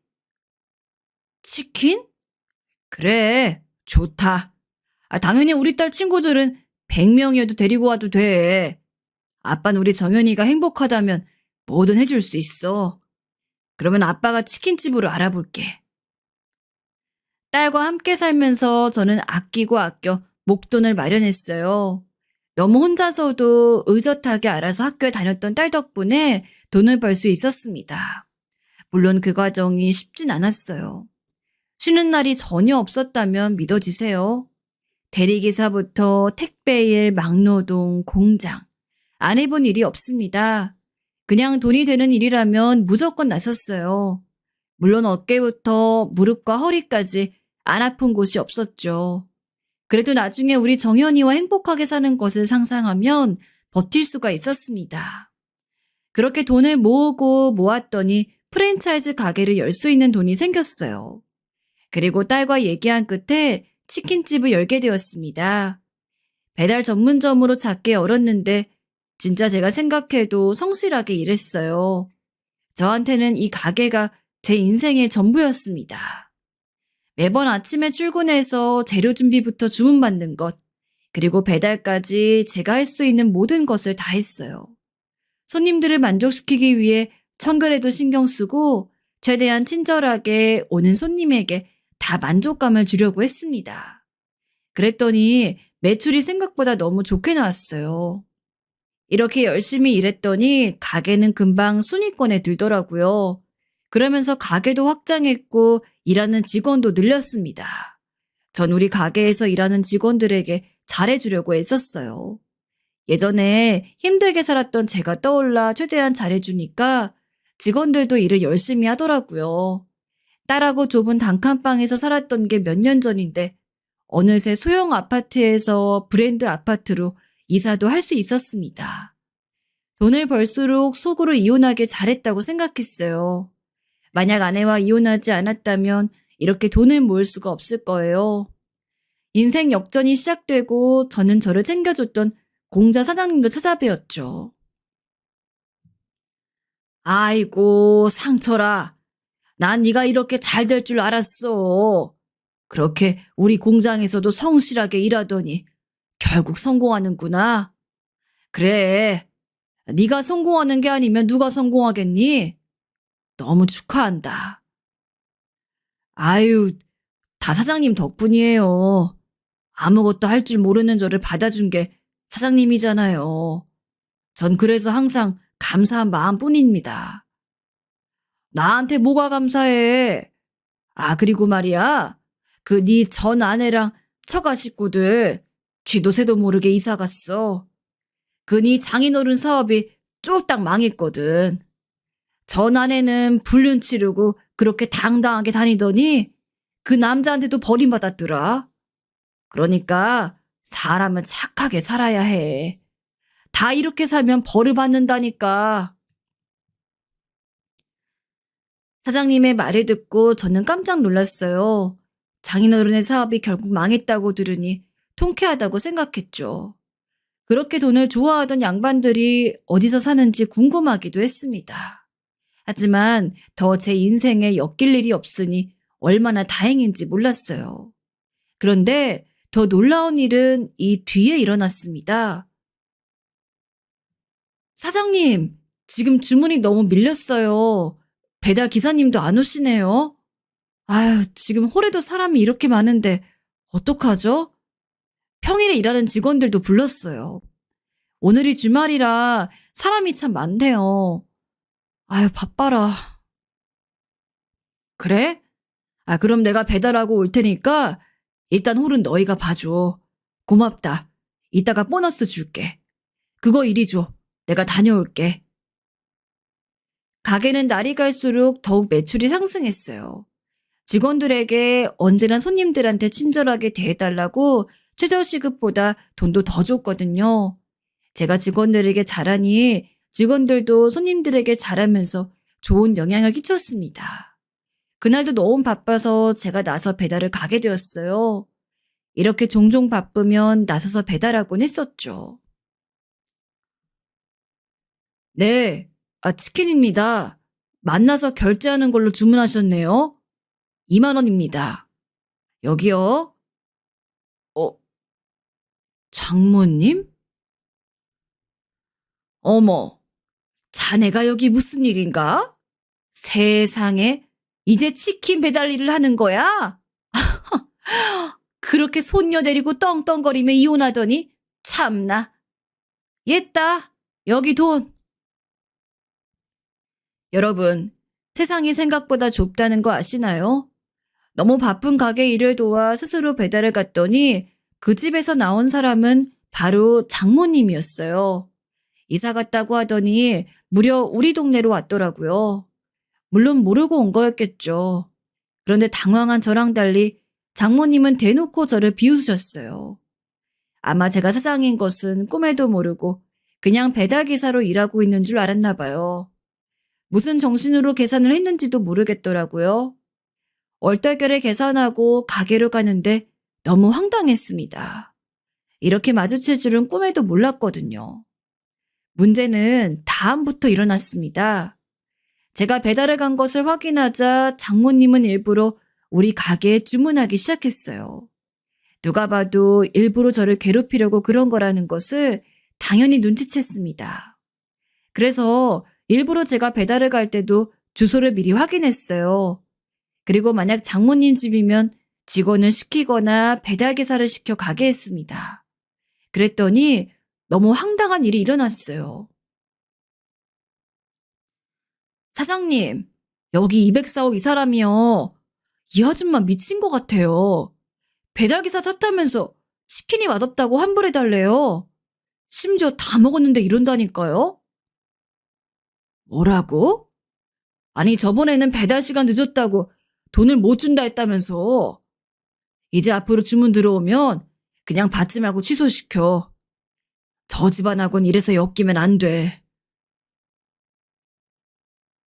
치킨? 그래, 좋다. 당연히 우리 딸 친구들은 100명이어도 데리고 와도 돼. 아빠는 우리 정연이가 행복하다면 뭐든 해줄 수 있어. 그러면 아빠가 치킨집으로 알아볼게. 딸과 함께 살면서 저는 아끼고 아껴 목돈을 마련했어요. 너무 혼자서도 의젓하게 알아서 학교에 다녔던 딸 덕분에 돈을 벌 수 있었습니다. 물론 그 과정이 쉽진 않았어요. 쉬는 날이 전혀 없었다면 믿어지세요. 대리기사부터 택배일, 막노동, 공장. 안 해본 일이 없습니다. 그냥 돈이 되는 일이라면 무조건 나섰어요. 물론 어깨부터 무릎과 허리까지 안 아픈 곳이 없었죠. 그래도 나중에 우리 정연이와 행복하게 사는 것을 상상하면 버틸 수가 있었습니다. 그렇게 돈을 모으고 모았더니 프랜차이즈 가게를 열 수 있는 돈이 생겼어요. 그리고 딸과 얘기한 끝에 치킨집을 열게 되었습니다. 배달 전문점으로 작게 열었는데 진짜 제가 생각해도 성실하게 일했어요. 저한테는 이 가게가 제 인생의 전부였습니다. 매번 아침에 출근해서 재료 준비부터 주문받는 것, 그리고 배달까지 제가 할 수 있는 모든 것을 다 했어요. 손님들을 만족시키기 위해 청결에도 신경 쓰고 최대한 친절하게 오는 손님에게 다 만족감을 주려고 했습니다. 그랬더니 매출이 생각보다 너무 좋게 나왔어요. 이렇게 열심히 일했더니 가게는 금방 순위권에 들더라고요. 그러면서 가게도 확장했고 일하는 직원도 늘렸습니다. 전 우리 가게에서 일하는 직원들에게 잘해주려고 애썼어요. 예전에 힘들게 살았던 제가 떠올라 최대한 잘해주니까 직원들도 일을 열심히 하더라고요. 딸하고 좁은 단칸방에서 살았던 게 몇 년 전인데 어느새 소형 아파트에서 브랜드 아파트로 이사도 할 수 있었습니다. 돈을 벌수록 속으로 이혼하길 잘했다고 생각했어요. 만약 아내와 이혼하지 않았다면 이렇게 돈을 모을 수가 없을 거예요. 인생 역전이 시작되고 저는 저를 챙겨줬던 공자 사장님도 찾아뵈었죠. 아이고 상철아, 난 네가 이렇게 잘 될 줄 알았어. 그렇게 우리 공장에서도 성실하게 일하더니 결국 성공하는구나. 그래, 네가 성공하는 게 아니면 누가 성공하겠니? 너무 축하한다. 아유, 다 사장님 덕분이에요. 아무것도 할 줄 모르는 저를 받아준 게 사장님이잖아요. 전 그래서 항상 감사한 마음뿐입니다. 나한테 뭐가 감사해? 그리고 말이야. 그 네 전 아내랑 처가 식구들 쥐도 새도 모르게 이사 갔어. 그 네 장인어른 사업이 쫄딱 망했거든. 전 아내는 불륜 치르고 그렇게 당당하게 다니더니 그 남자한테도 버림받았더라. 그러니까 사람은 착하게 살아야 해. 다 이렇게 살면 벌을 받는다니까. 사장님의 말을 듣고 저는 깜짝 놀랐어요. 장인어른의 사업이 결국 망했다고 들으니 통쾌하다고 생각했죠. 그렇게 돈을 좋아하던 양반들이 어디서 사는지 궁금하기도 했습니다. 하지만 더 제 인생에 엮일 일이 없으니 얼마나 다행인지 몰랐어요. 그런데 더 놀라운 일은 이 뒤에 일어났습니다. 사장님, 지금 주문이 너무 밀렸어요. 배달 기사님도 안 오시네요. 아유, 지금 홀에도 사람이 이렇게 많은데 어떡하죠? 평일에 일하는 직원들도 불렀어요. 오늘이 주말이라 사람이 참 많대요. 아유, 바빠라. 그래? 그럼 내가 배달하고 올 테니까 일단 홀은 너희가 봐줘. 고맙다. 이따가 보너스 줄게. 그거 이리 줘. 내가 다녀올게. 가게는 날이 갈수록 더욱 매출이 상승했어요. 직원들에게 언제나 손님들한테 친절하게 대해달라고 최저시급보다 돈도 더 줬거든요. 제가 직원들에게 잘하니 직원들도 손님들에게 잘하면서 좋은 영향을 끼쳤습니다. 그날도 너무 바빠서 제가 나서 배달을 가게 되었어요. 이렇게 종종 바쁘면 나서서 배달하곤 했었죠. 네, 치킨입니다. 만나서 결제하는 걸로 주문하셨네요. 2만 원입니다. 여기요. 어, 장모님? 어머, 자네가 여기 무슨 일인가? 세상에, 이제 치킨 배달 일을 하는 거야? 그렇게 손녀 데리고 떵떵거리며 이혼하더니 참나. 옛다, 여기 돈. 여러분, 세상이 생각보다 좁다는 거 아시나요? 너무 바쁜 가게 일을 도와 스스로 배달을 갔더니 그 집에서 나온 사람은 바로 장모님이었어요. 이사 갔다고 하더니 무려 우리 동네로 왔더라고요. 물론 모르고 온 거였겠죠. 그런데 당황한 저랑 달리 장모님은 대놓고 저를 비웃으셨어요. 아마 제가 사장인 것은 꿈에도 모르고 그냥 배달기사로 일하고 있는 줄 알았나 봐요. 무슨 정신으로 계산을 했는지도 모르겠더라고요. 얼떨결에 계산하고 가게로 가는데 너무 황당했습니다. 이렇게 마주칠 줄은 꿈에도 몰랐거든요. 문제는 다음부터 일어났습니다. 제가 배달을 간 것을 확인하자 장모님은 일부러 우리 가게에 주문하기 시작했어요. 누가 봐도 일부러 저를 괴롭히려고 그런 거라는 것을 당연히 눈치챘습니다. 그래서 일부러 제가 배달을 갈 때도 주소를 미리 확인했어요. 그리고 만약 장모님 집이면 직원을 시키거나 배달기사를 시켜 가게 했습니다. 그랬더니 너무 황당한 일이 일어났어요. 사장님, 여기 204호 이 사람이요. 이 아줌마 미친 것 같아요. 배달기사 탓하면서 치킨이 맛없다고 환불해달래요. 심지어 다 먹었는데 이런다니까요. 뭐라고? 아니 저번에는 배달 시간 늦었다고 돈을 못 준다 했다면서. 이제 앞으로 주문 들어오면 그냥 받지 말고 취소시켜. 저 집안하고는 이래서 엮이면 안 돼.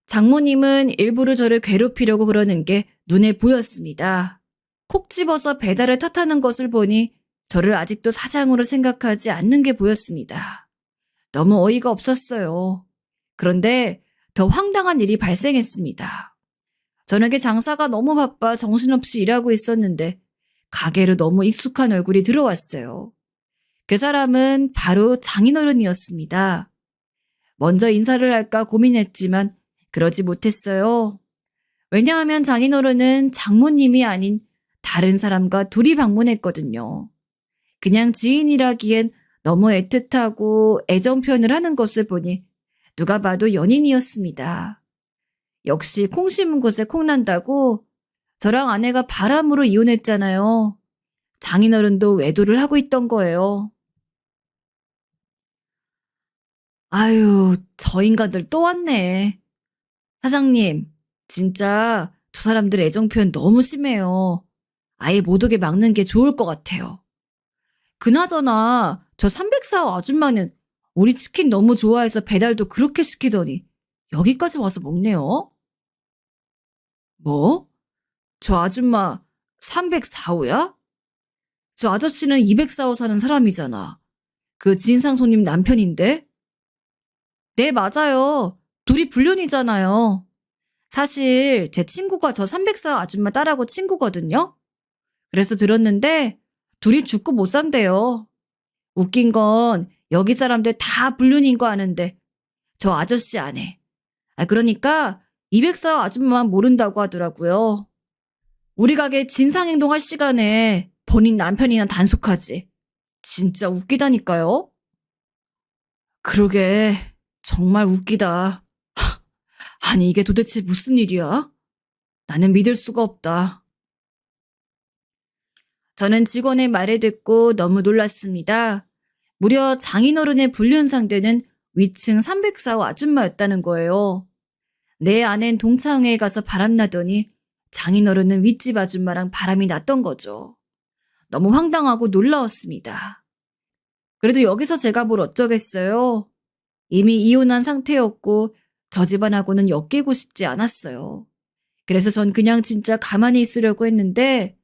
장모님은 일부러 저를 괴롭히려고 그러는 게 눈에 보였습니다. 콕 집어서 배달을 탓하는 것을 보니 저를 아직도 사장으로 생각하지 않는 게 보였습니다. 너무 어이가 없었어요. 그런데 더 황당한 일이 발생했습니다. 저녁에 장사가 너무 바빠 정신없이 일하고 있었는데 가게로 너무 익숙한 얼굴이 들어왔어요. 그 사람은 바로 장인어른이었습니다. 먼저 인사를 할까 고민했지만 그러지 못했어요. 왜냐하면 장인어른은 장모님이 아닌 다른 사람과 둘이 방문했거든요. 그냥 지인이라기엔 너무 애틋하고 애정 표현을 하는 것을 보니 누가 봐도 연인이었습니다. 역시 콩 심은 곳에 콩 난다고 저랑 아내가 바람으로 이혼했잖아요. 장인어른도 외도를 하고 있던 거예요. 아유, 저 인간들 또 왔네. 사장님, 진짜 저 사람들 애정 표현 너무 심해요. 아예 못 오게 막는 게 좋을 것 같아요. 그나저나 저 304호 아줌마는 우리 치킨 너무 좋아해서 배달도 그렇게 시키더니 여기까지 와서 먹네요. 뭐? 저 아줌마 304호야? 저 아저씨는 204호 사는 사람이잖아. 그 진상 손님 남편인데? 네, 맞아요. 둘이 불륜이잖아요. 사실 제 친구가 저 304호 아줌마 딸하고 친구거든요. 그래서 들었는데 둘이 죽고 못 산대요. 웃긴 건 여기 사람들 다 불륜인 거 아는데 저 아저씨 아내. 그러니까 204호 아줌마만 모른다고 하더라고요. 우리 가게 진상행동할 시간에 본인 남편이나 단속하지. 진짜 웃기다니까요. 그러게 정말 웃기다. 아니 이게 도대체 무슨 일이야? 나는 믿을 수가 없다. 저는 직원의 말을 듣고 너무 놀랐습니다. 무려 장인어른의 불륜 상대는 위층 304호 아줌마였다는 거예요. 내 아낸 동창회에 가서 바람나더니 장인어른은 윗집 아줌마랑 바람이 났던 거죠. 너무 황당하고 놀라웠습니다. 그래도 여기서 제가 뭘 어쩌겠어요. 이미 이혼한 상태였고 저 집안하고는 엮이고 싶지 않았어요. 그래서 전 그냥 진짜 가만히 있으려고 했는데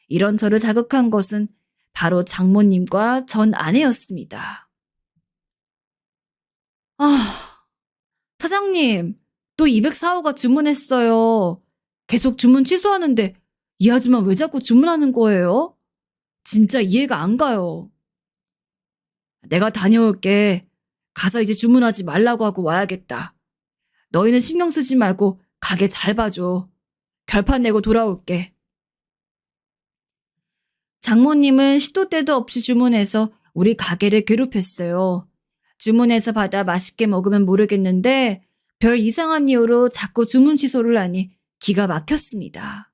이런 저를 자극한 것은 바로 장모님과 전 아내였습니다. 아, 사장님, 또 204호가 주문했어요. 계속 주문 취소하는데 이 아줌마 왜 자꾸 주문하는 거예요? 진짜 이해가 안 가요. 내가 다녀올게. 가서 이제 주문하지 말라고 하고 와야겠다. 너희는 신경 쓰지 말고 가게 잘 봐줘. 결판 내고 돌아올게. 장모님은 시도 때도 없이 주문해서 우리 가게를 괴롭혔어요. 주문해서 받아 맛있게 먹으면 모르겠는데 별 이상한 이유로 자꾸 주문 취소를 하니 기가 막혔습니다.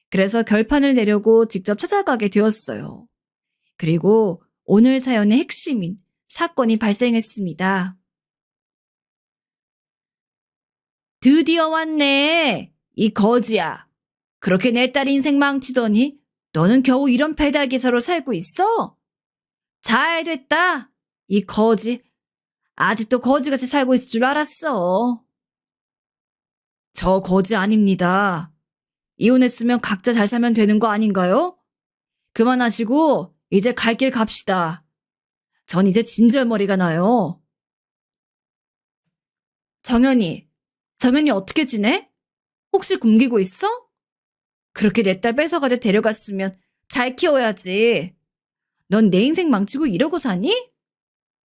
그래서 결판을 내려고 직접 찾아가게 되었어요. 그리고 오늘 사연의 핵심인 사건이 발생했습니다. 드디어 왔네. 이 거지야. 그렇게 내 딸 인생 망치더니 너는 겨우 이런 배달 기사로 살고 있어? 잘 됐다. 이 거지. 아직도 거지같이 살고 있을 줄 알았어. 저 거지 아닙니다. 이혼했으면 각자 잘 살면 되는 거 아닌가요? 그만하시고 이제 갈 길 갑시다. 전 이제 진절머리가 나요. 정연이 어떻게 지내? 혹시 굶기고 있어? 그렇게 내 딸 뺏어가듯 데려갔으면 잘 키워야지. 넌 내 인생 망치고 이러고 사니?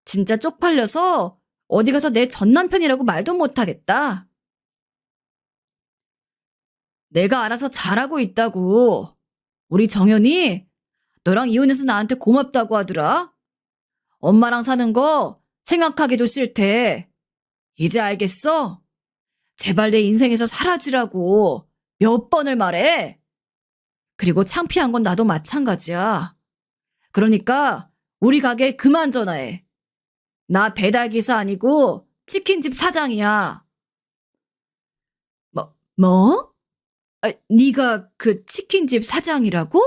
진짜 쪽팔려서 어디 가서 내 전남편이라고 말도 못하겠다. 내가 알아서 잘하고 있다고. 우리 정연이 너랑 이혼해서 나한테 고맙다고 하더라. 엄마랑 사는 거 생각하기도 싫대. 이제 알겠어? 제발 내 인생에서 사라지라고 몇 번을 말해. 그리고 창피한 건 나도 마찬가지야. 그러니까 우리 가게 그만 전화해. 나 배달기사 아니고 치킨집 사장이야. 뭐? 네가 그 치킨집 사장이라고?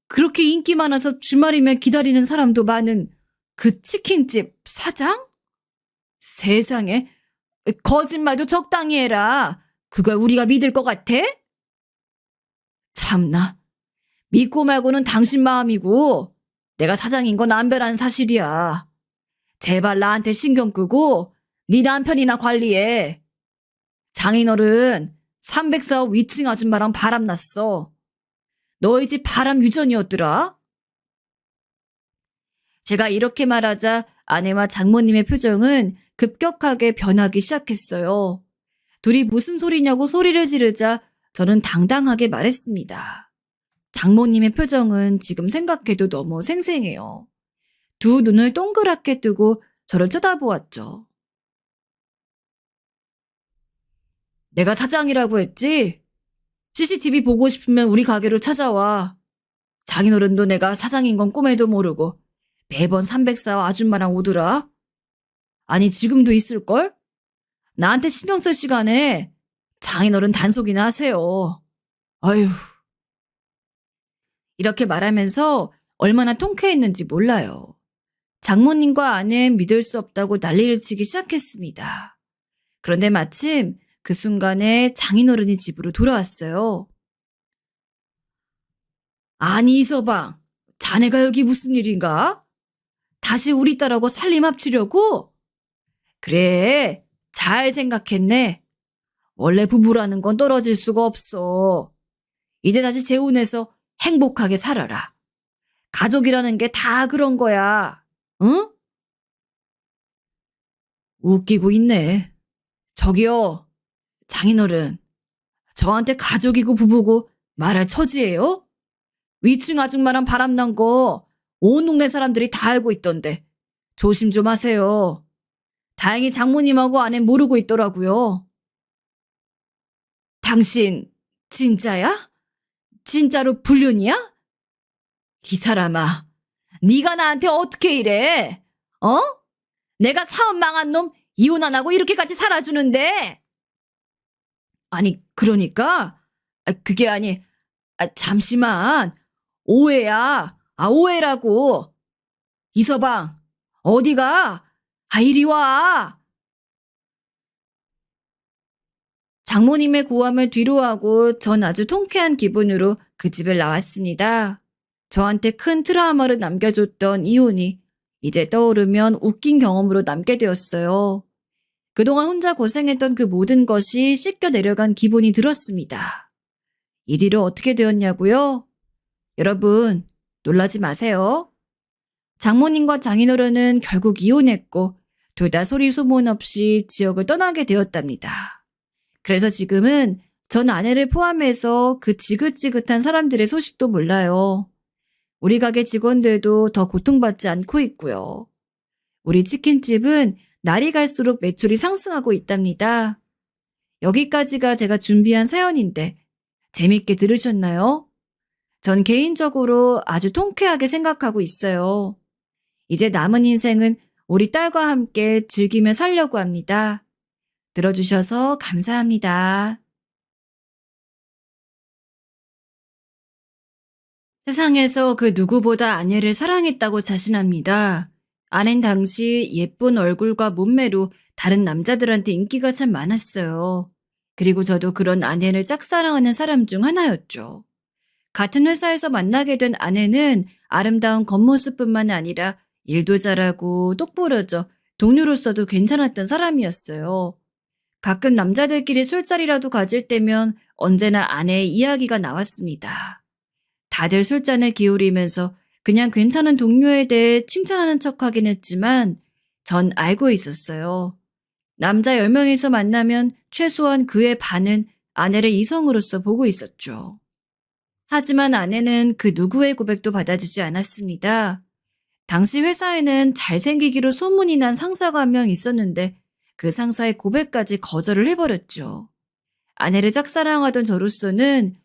그렇게 인기 많아서 주말이면 기다리는 사람도 많은 그 치킨집 사장? 세상에, 거짓말도 적당히 해라. 그걸 우리가 믿을 것 같아? 참나, 믿고 말고는 당신 마음이고 내가 사장인 건 안변한 사실이야. 제발 나한테 신경 끄고 네 남편이나 관리해. 장인어른 304호 위층 아줌마랑 바람났어. 너희 집 바람 유전이었더라? 제가 이렇게 말하자 아내와 장모님의 표정은 급격하게 변하기 시작했어요. 둘이 무슨 소리냐고 소리를 지르자 저는 당당하게 말했습니다. 장모님의 표정은 지금 생각해도 너무 생생해요. 두 눈을 동그랗게 뜨고 저를 쳐다보았죠. 내가 사장이라고 했지? CCTV 보고 싶으면 우리 가게로 찾아와. 장인어른도 내가 사장인 건 꿈에도 모르고 매번 304호 아줌마랑 오더라. 아니 지금도 있을걸? 나한테 신경 쓸 시간에 장인어른 단속이나 하세요. 아휴. 이렇게 말하면서 얼마나 통쾌했는지 몰라요. 장모님과 아내는 믿을 수 없다고 난리를 치기 시작했습니다. 그런데 마침 그 순간에 장인어른이 집으로 돌아왔어요. 아니 이서방, 자네가 여기 무슨 일인가? 다시 우리 딸하고 살림 합치려고? 그래, 잘 생각했네. 원래 부부라는 건 떨어질 수가 없어. 이제 다시 재혼해서 행복하게 살아라. 가족이라는 게 다 그런 거야. 응? 웃기고 있네. 저기요, 장인어른. 저한테 가족이고 부부고 말할 처지예요? 위층 아줌마랑 바람난 거 온 동네 사람들이 다 알고 있던데 조심 좀 하세요. 다행히 장모님하고 아내 모르고 있더라고요. 당신 진짜야? 진짜로 불륜이야? 이 사람아, 네가 나한테 어떻게 이래? 어? 내가 사업 망한 놈 이혼 안 하고 이렇게까지 살아주는데. 아니 그러니까 그게 아니 잠시만 오해야. 오해라고. 이서방 어디가? 이리 와. 장모님의 고함을 뒤로하고 전 아주 통쾌한 기분으로 그 집을 나왔습니다. 저한테 큰 트라우마를 남겨줬던 이혼이 이제 떠오르면 웃긴 경험으로 남게 되었어요. 그동안 혼자 고생했던 그 모든 것이 씻겨 내려간 기분이 들었습니다. 이리로 어떻게 되었냐고요? 여러분, 놀라지 마세요. 장모님과 장인어른은 결국 이혼했고 둘 다 소리 소문 없이 지역을 떠나게 되었답니다. 그래서 지금은 전 아내를 포함해서 그 지긋지긋한 사람들의 소식도 몰라요. 우리 가게 직원들도 더 고통받지 않고 있고요. 우리 치킨집은 날이 갈수록 매출이 상승하고 있답니다. 여기까지가 제가 준비한 사연인데 재밌게 들으셨나요? 전 개인적으로 아주 통쾌하게 생각하고 있어요. 이제 남은 인생은 우리 딸과 함께 즐기며 살려고 합니다. 들어주셔서 감사합니다. 세상에서 그 누구보다 아내를 사랑했다고 자신합니다. 아낸 당시 예쁜 얼굴과 몸매로 다른 남자들한테 인기가 참 많았어요. 그리고 저도 그런 아내를 짝사랑하는 사람 중 하나였죠. 같은 회사에서 만나게 된 아내는 아름다운 겉모습뿐만 아니라 일도 잘하고 똑부러져 동료로서도 괜찮았던 사람이었어요. 가끔 남자들끼리 술자리라도 가질 때면 언제나 아내의 이야기가 나왔습니다. 다들 술잔을 기울이면서 그냥 괜찮은 동료에 대해 칭찬하는 척하긴 했지만 전 알고 있었어요. 남자 10명에서 만나면 최소한 그의 반은 아내를 이성으로서 보고 있었죠. 하지만 아내는 그 누구의 고백도 받아주지 않았습니다. 당시 회사에는 잘생기기로 소문이 난 상사가 한 명 있었는데 그 상사의 고백까지 거절을 해버렸죠. 아내를 짝사랑하던 저로서는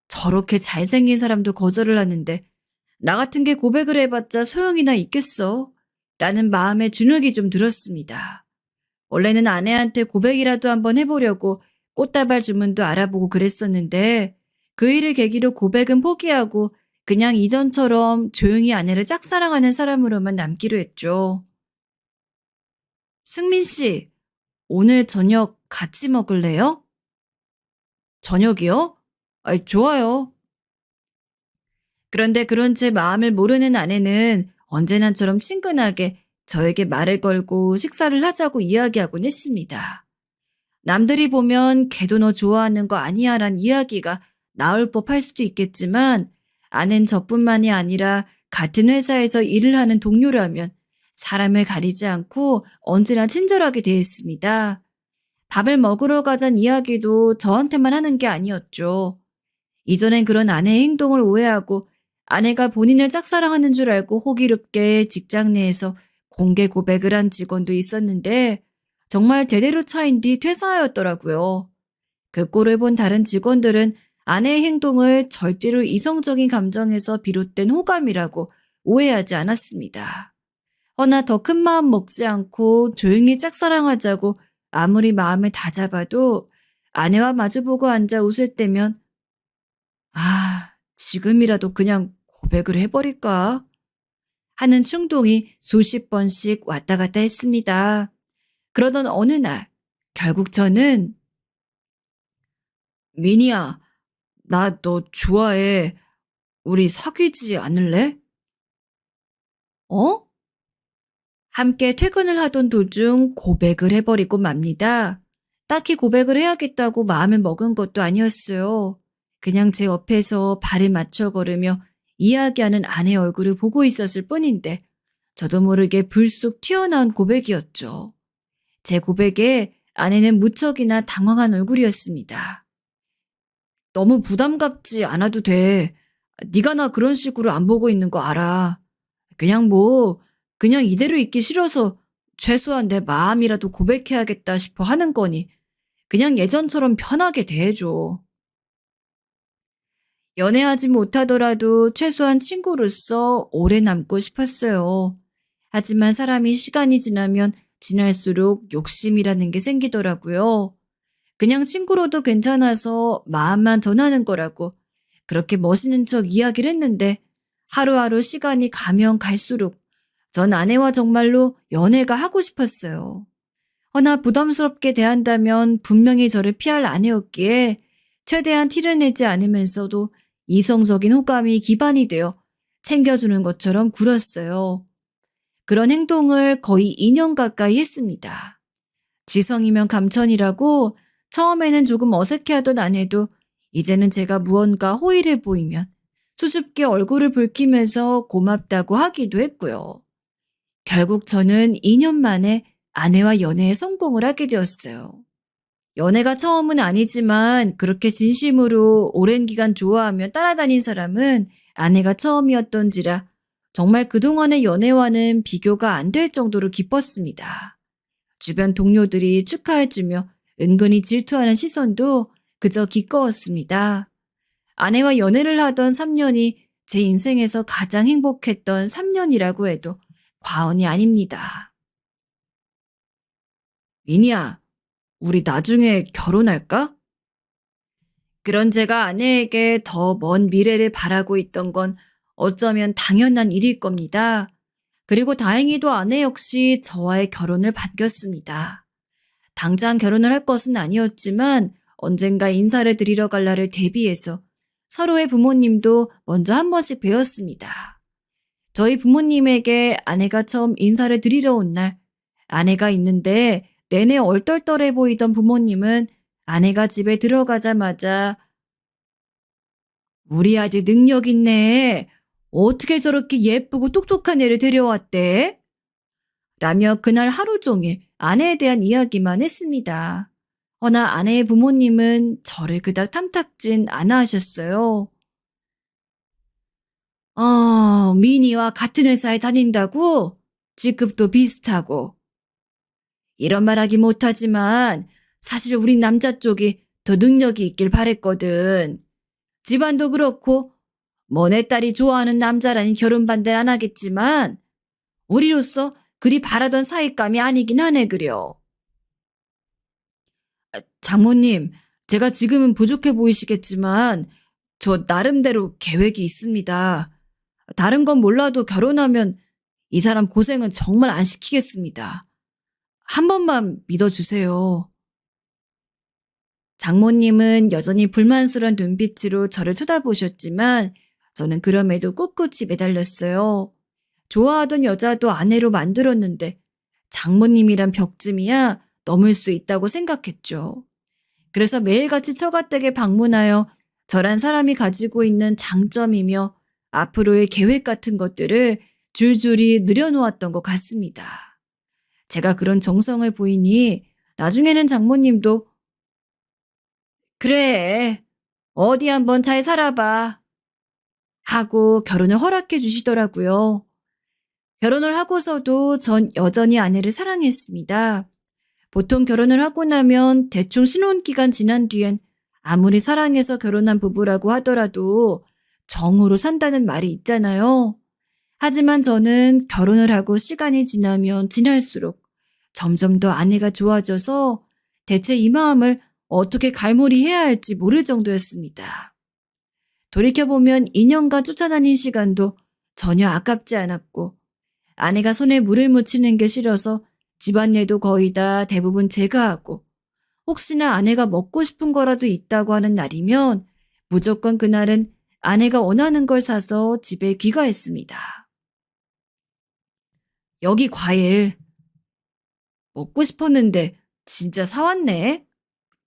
저렇게 잘생긴 사람도 거절을 하는데 나 같은 게 고백을 해봤자 소용이나 있겠어? 라는 마음에 주눅이 좀 들었습니다. 원래는 아내한테 고백이라도 한번 해보려고 꽃다발 주문도 알아보고 그랬었는데 그 일을 계기로 고백은 포기하고 그냥 이전처럼 조용히 아내를 짝사랑하는 사람으로만 남기로 했죠. 승민 씨, 오늘 저녁 같이 먹을래요? 저녁이요? 좋아요. 그런데 그런 제 마음을 모르는 아내는 언제나처럼 친근하게 저에게 말을 걸고 식사를 하자고 이야기하곤 했습니다. 남들이 보면 걔도 너 좋아하는 거 아니야 란 이야기가 나올 법할 수도 있겠지만 아는 저뿐만이 아니라 같은 회사에서 일을 하는 동료라면 사람을 가리지 않고 언제나 친절하게 대했습니다. 밥을 먹으러 가잔 이야기도 저한테만 하는 게 아니었죠. 이전엔 그런 아내의 행동을 오해하고 아내가 본인을 짝사랑하는 줄 알고 호기롭게 직장 내에서 공개 고백을 한 직원도 있었는데 정말 대대로 차인 뒤 퇴사하였더라고요. 그 꼴을 본 다른 직원들은 아내의 행동을 절대로 이성적인 감정에서 비롯된 호감이라고 오해하지 않았습니다. 허나 더 큰 마음 먹지 않고 조용히 짝사랑하자고 아무리 마음을 다잡아도 아내와 마주보고 앉아 웃을 때면 지금이라도 그냥 고백을 해버릴까? 하는 충동이 수십 번씩 왔다 갔다 했습니다. 그러던 어느 날, 결국 저는 미니야, 나 너 좋아해. 우리 사귀지 않을래? 어? 함께 퇴근을 하던 도중 고백을 해버리고 맙니다. 딱히 고백을 해야겠다고 마음을 먹은 것도 아니었어요. 그냥 제 옆에서 발을 맞춰 걸으며 이야기하는 아내 얼굴을 보고 있었을 뿐인데 저도 모르게 불쑥 튀어나온 고백이었죠. 제 고백에 아내는 무척이나 당황한 얼굴이었습니다. 너무 부담 갖지 않아도 돼. 네가 나 그런 식으로 안 보고 있는 거 알아. 그냥 이대로 있기 싫어서 최소한 내 마음이라도 고백해야겠다 싶어 하는 거니 그냥 예전처럼 편하게 대해줘. 연애하지 못하더라도 최소한 친구로서 오래 남고 싶었어요. 하지만 사람이 시간이 지나면 지날수록 욕심이라는 게 생기더라고요. 그냥 친구로도 괜찮아서 마음만 전하는 거라고 그렇게 멋있는 척 이야기를 했는데 하루하루 시간이 가면 갈수록 전 아내와 정말로 연애가 하고 싶었어요. 허나 부담스럽게 대한다면 분명히 저를 피할 아내였기에 최대한 티를 내지 않으면서도 이성적인 호감이 기반이 되어 챙겨주는 것처럼 굴었어요. 그런 행동을 거의 2년 가까이 했습니다. 지성이면 감천이라고 처음에는 조금 어색해하던 아내도 이제는 제가 무언가 호의를 보이면 수줍게 얼굴을 붉히면서 고맙다고 하기도 했고요. 결국 저는 2년 만에 아내와 연애에 성공을 하게 되었어요. 연애가 처음은 아니지만 그렇게 진심으로 오랜 기간 좋아하며 따라다닌 사람은 아내가 처음이었던지라 정말 그동안의 연애와는 비교가 안 될 정도로 기뻤습니다. 주변 동료들이 축하해주며 은근히 질투하는 시선도 그저 기꺼웠습니다. 아내와 연애를 하던 3년이 제 인생에서 가장 행복했던 3년이라고 해도 과언이 아닙니다. 미니야, 우리 나중에 결혼할까? 그런 제가 아내에게 더 먼 미래를 바라고 있던 건 어쩌면 당연한 일일 겁니다. 그리고 다행히도 아내 역시 저와의 결혼을 반겼습니다. 당장 결혼을 할 것은 아니었지만 언젠가 인사를 드리러 갈 날을 대비해서 서로의 부모님도 먼저 한 번씩 뵈었습니다. 저희 부모님에게 아내가 처음 인사를 드리러 온 날, 아내가 있는데 내내 얼떨떨해 보이던 부모님은 아내가 집에 들어가자마자 우리 아들 능력 있네. 어떻게 저렇게 예쁘고 똑똑한 애를 데려왔대? 라며 그날 하루 종일 아내에 대한 이야기만 했습니다. 허나 아내의 부모님은 저를 그닥 탐탁진 않아 하셨어요. 미니와 같은 회사에 다닌다고? 직급도 비슷하고. 이런 말 하기 못하지만 사실 우리 남자 쪽이 더 능력이 있길 바랬거든. 집안도 그렇고 뭐 내 딸이 좋아하는 남자라니 결혼 반대 안 하겠지만 우리로서 그리 바라던 사윗감이 아니긴 하네 그려. 장모님, 제가 지금은 부족해 보이시겠지만 저 나름대로 계획이 있습니다. 다른 건 몰라도 결혼하면 이 사람 고생은 정말 안 시키겠습니다. 한 번만 믿어주세요. 장모님은 여전히 불만스러운 눈빛으로 저를 쳐다보셨지만 저는 그럼에도 꿋꿋이 매달렸어요. 좋아하던 여자도 아내로 만들었는데 장모님이란 벽쯤이야 넘을 수 있다고 생각했죠. 그래서 매일같이 처가댁에 방문하여 저란 사람이 가지고 있는 장점이며 앞으로의 계획 같은 것들을 줄줄이 늘여놓았던 것 같습니다. 제가 그런 정성을 보이니 나중에는 장모님도 그래, 어디 한번 잘 살아봐 하고 결혼을 허락해 주시더라고요. 결혼을 하고서도 전 여전히 아내를 사랑했습니다. 보통 결혼을 하고 나면 대충 신혼기간 지난 뒤엔 아무리 사랑해서 결혼한 부부라고 하더라도 정으로 산다는 말이 있잖아요. 하지만 저는 결혼을 하고 시간이 지나면 지날수록 점점 더 아내가 좋아져서 대체 이 마음을 어떻게 갈무리해야 할지 모를 정도였습니다. 돌이켜보면 2년간 쫓아다닌 시간도 전혀 아깝지 않았고 아내가 손에 물을 묻히는 게 싫어서 집안일도 거의 다 대부분 제가 하고 혹시나 아내가 먹고 싶은 거라도 있다고 하는 날이면 무조건 그날은 아내가 원하는 걸 사서 집에 귀가했습니다. 여기 과일 먹고 싶었는데 진짜 사왔네.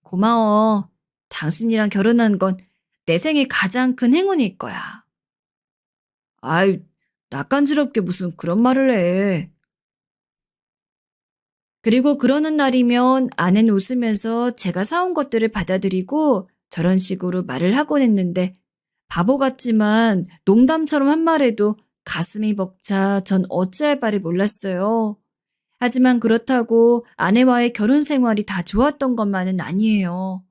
고마워. 당신이랑 결혼한 건 내 생애 가장 큰 행운일 거야. 아이, 낯간지럽게 무슨 그런 말을 해. 그리고 그러는 날이면 아내는 웃으면서 제가 사온 것들을 받아들이고 저런 식으로 말을 하곤 했는데 바보 같지만 농담처럼 한 말에도 가슴이 벅차 전 어찌할 바를 몰랐어요. 하지만 그렇다고 아내와의 결혼 생활이 다 좋았던 것만은 아니에요.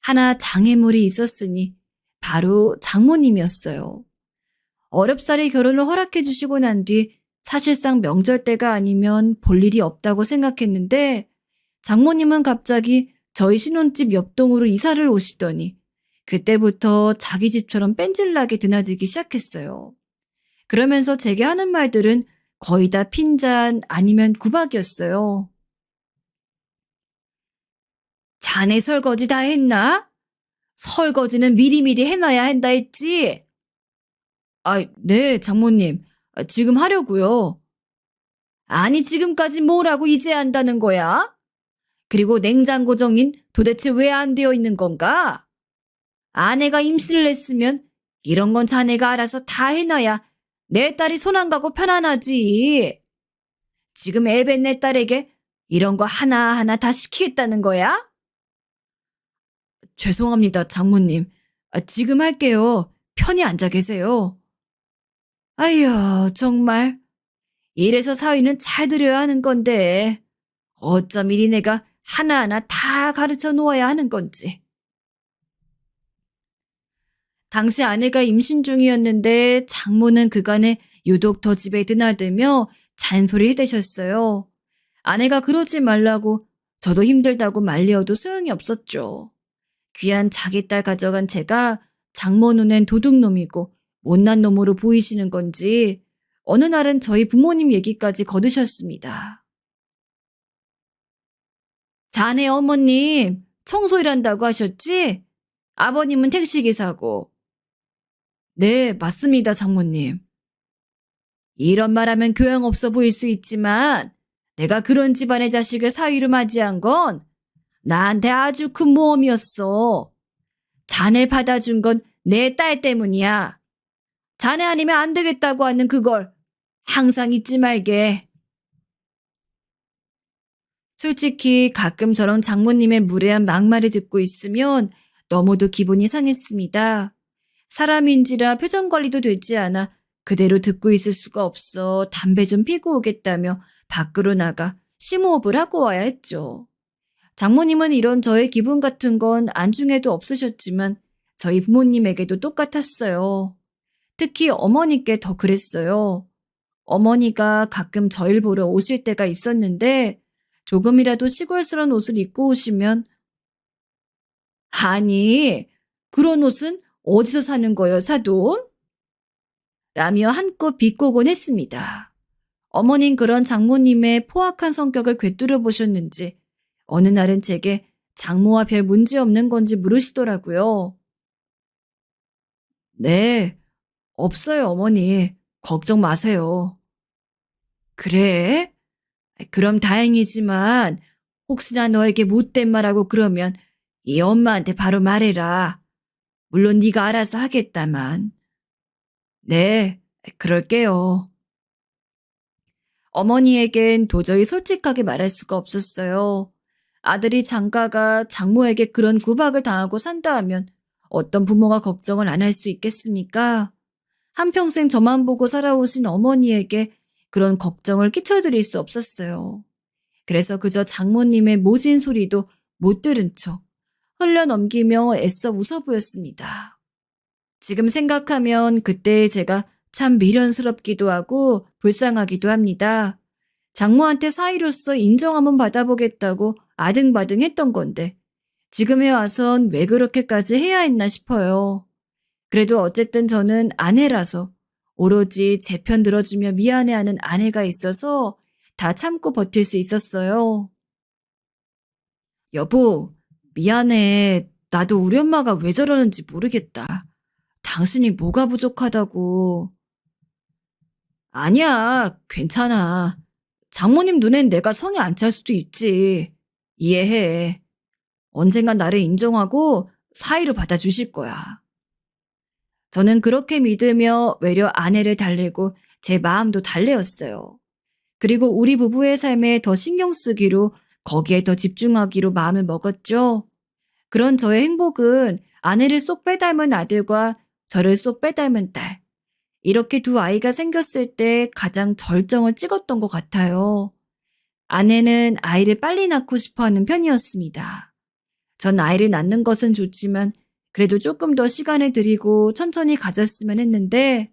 하나 장애물이 있었으니 바로 장모님이었어요. 어렵사리 결혼을 허락해 주시고 난 뒤 사실상 명절 때가 아니면 볼 일이 없다고 생각했는데 장모님은 갑자기 저희 신혼집 옆동으로 이사를 오시더니 그때부터 자기 집처럼 뺀질나게 드나들기 시작했어요. 그러면서 제게 하는 말들은 거의 다 핀잔 아니면 구박이었어요. 자네 설거지 다 했나? 설거지는 미리미리 해놔야 한다 했지? 네, 장모님. 지금 하려고요. 아니, 지금까지 뭐라고 이제 한다는 거야? 그리고 냉장고 정린 도대체 왜 안 되어 있는 건가? 아내가 임신을 했으면 이런 건 자네가 알아서 다 해놔야 내 딸이 손 안 가고 편안하지. 지금 애밴 내 딸에게 이런 거 하나하나 다 시키겠다는 거야? 죄송합니다, 장모님. 지금 할게요. 편히 앉아 계세요. 아휴, 정말. 이래서 사위는 잘 들여야 하는 건데 어쩜 이리 내가 하나하나 다 가르쳐 놓아야 하는 건지. 당시 아내가 임신 중이었는데 장모는 그간에 유독 더 집에 드나들며 잔소리 해대셨어요. 아내가 그러지 말라고 저도 힘들다고 말려도 소용이 없었죠. 귀한 자기 딸 가져간 제가 장모 눈엔 도둑놈이고 못난 놈으로 보이시는 건지 어느 날은 저희 부모님 얘기까지 거두셨습니다. 자네 어머님 청소일한다고 하셨지? 아버님은 택시기사고. 네, 맞습니다, 장모님. 이런 말하면 교양 없어 보일 수 있지만 내가 그런 집안의 자식을 사위로 맞이한 건 나한테 아주 큰 모험이었어. 자네 받아준 건 내 딸 때문이야. 자네 아니면 안 되겠다고 하는 그걸 항상 잊지 말게. 솔직히 가끔 저런 장모님의 무례한 막말을 듣고 있으면 너무도 기분이 상했습니다. 사람인지라 표정 관리도 되지 않아 그대로 듣고 있을 수가 없어 담배 좀 피고 오겠다며 밖으로 나가 심호흡을 하고 와야 했죠. 장모님은 이런 저의 기분 같은 건 안중에도 없으셨지만 저희 부모님에게도 똑같았어요. 특히 어머니께 더 그랬어요. 어머니가 가끔 저를 보러 오실 때가 있었는데 조금이라도 시골스러운 옷을 입고 오시면 아니, 그런 옷은 어디서 사는 거요, 사돈? 라며 한껏 비꼬곤 했습니다. 어머닌 그런 장모님의 포악한 성격을 꿰뚫어 보셨는지 어느 날은 제게 장모와 별 문제 없는 건지 물으시더라고요. 네, 없어요, 어머니. 걱정 마세요. 그래? 그럼 다행이지만 혹시나 너에게 못된 말하고 그러면 이 엄마한테 바로 말해라. 물론 네가 알아서 하겠다만. 네, 그럴게요. 어머니에겐 도저히 솔직하게 말할 수가 없었어요. 아들이 장가가 장모에게 그런 구박을 당하고 산다 하면 어떤 부모가 걱정을 안 할 수 있겠습니까? 한평생 저만 보고 살아오신 어머니에게 그런 걱정을 끼쳐드릴 수 없었어요. 그래서 그저 장모님의 모진 소리도 못 들은 척 흘려넘기며 애써 웃어 보였습니다. 지금 생각하면 그때의 제가 참 미련스럽기도 하고 불쌍하기도 합니다. 장모한테 사위로서 인정 한번 받아보겠다고 아등바등 했던 건데 지금에 와선 왜 그렇게까지 해야 했나 싶어요. 그래도 어쨌든 저는 아내라서 오로지 제 편 들어주며 미안해하는 아내가 있어서 다 참고 버틸 수 있었어요. 여보, 미안해. 나도 우리 엄마가 왜 저러는지 모르겠다. 당신이 뭐가 부족하다고. 아니야, 괜찮아. 장모님 눈엔 내가 성에 안 찰 수도 있지. 이해해. 언젠간 나를 인정하고 사이로 받아주실 거야. 저는 그렇게 믿으며 외려 아내를 달래고 제 마음도 달래었어요. 그리고 우리 부부의 삶에 더 신경 쓰기로 거기에 더 집중하기로 마음을 먹었죠. 그런 저의 행복은 아내를 쏙 빼닮은 아들과 저를 쏙 빼닮은 딸. 이렇게 두 아이가 생겼을 때 가장 절정을 찍었던 것 같아요. 아내는 아이를 빨리 낳고 싶어 하는 편이었습니다. 전 아이를 낳는 것은 좋지만 그래도 조금 더 시간을 들이고 천천히 가졌으면 했는데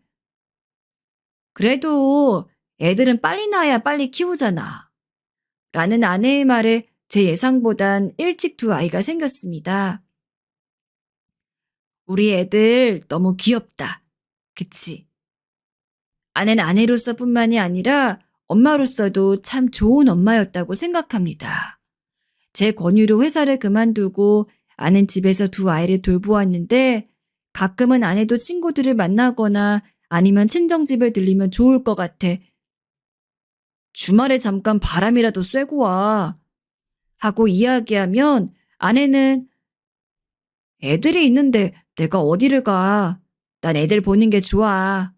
그래도 애들은 빨리 낳아야 빨리 키우잖아. 라는 아내의 말에 제 예상보단 일찍 두 아이가 생겼습니다. 우리 애들 너무 귀엽다. 그치? 아내는 아내로서뿐만이 아니라 엄마로서도 참 좋은 엄마였다고 생각합니다. 제 권유로 회사를 그만두고 아는 집에서 두 아이를 돌보았는데 가끔은 아내도 친구들을 만나거나 아니면 친정집을 들리면 좋을 것 같아. 주말에 잠깐 바람이라도 쐬고 와. 하고 이야기하면 아내는 애들이 있는데 내가 어디를 가. 난 애들 보는 게 좋아.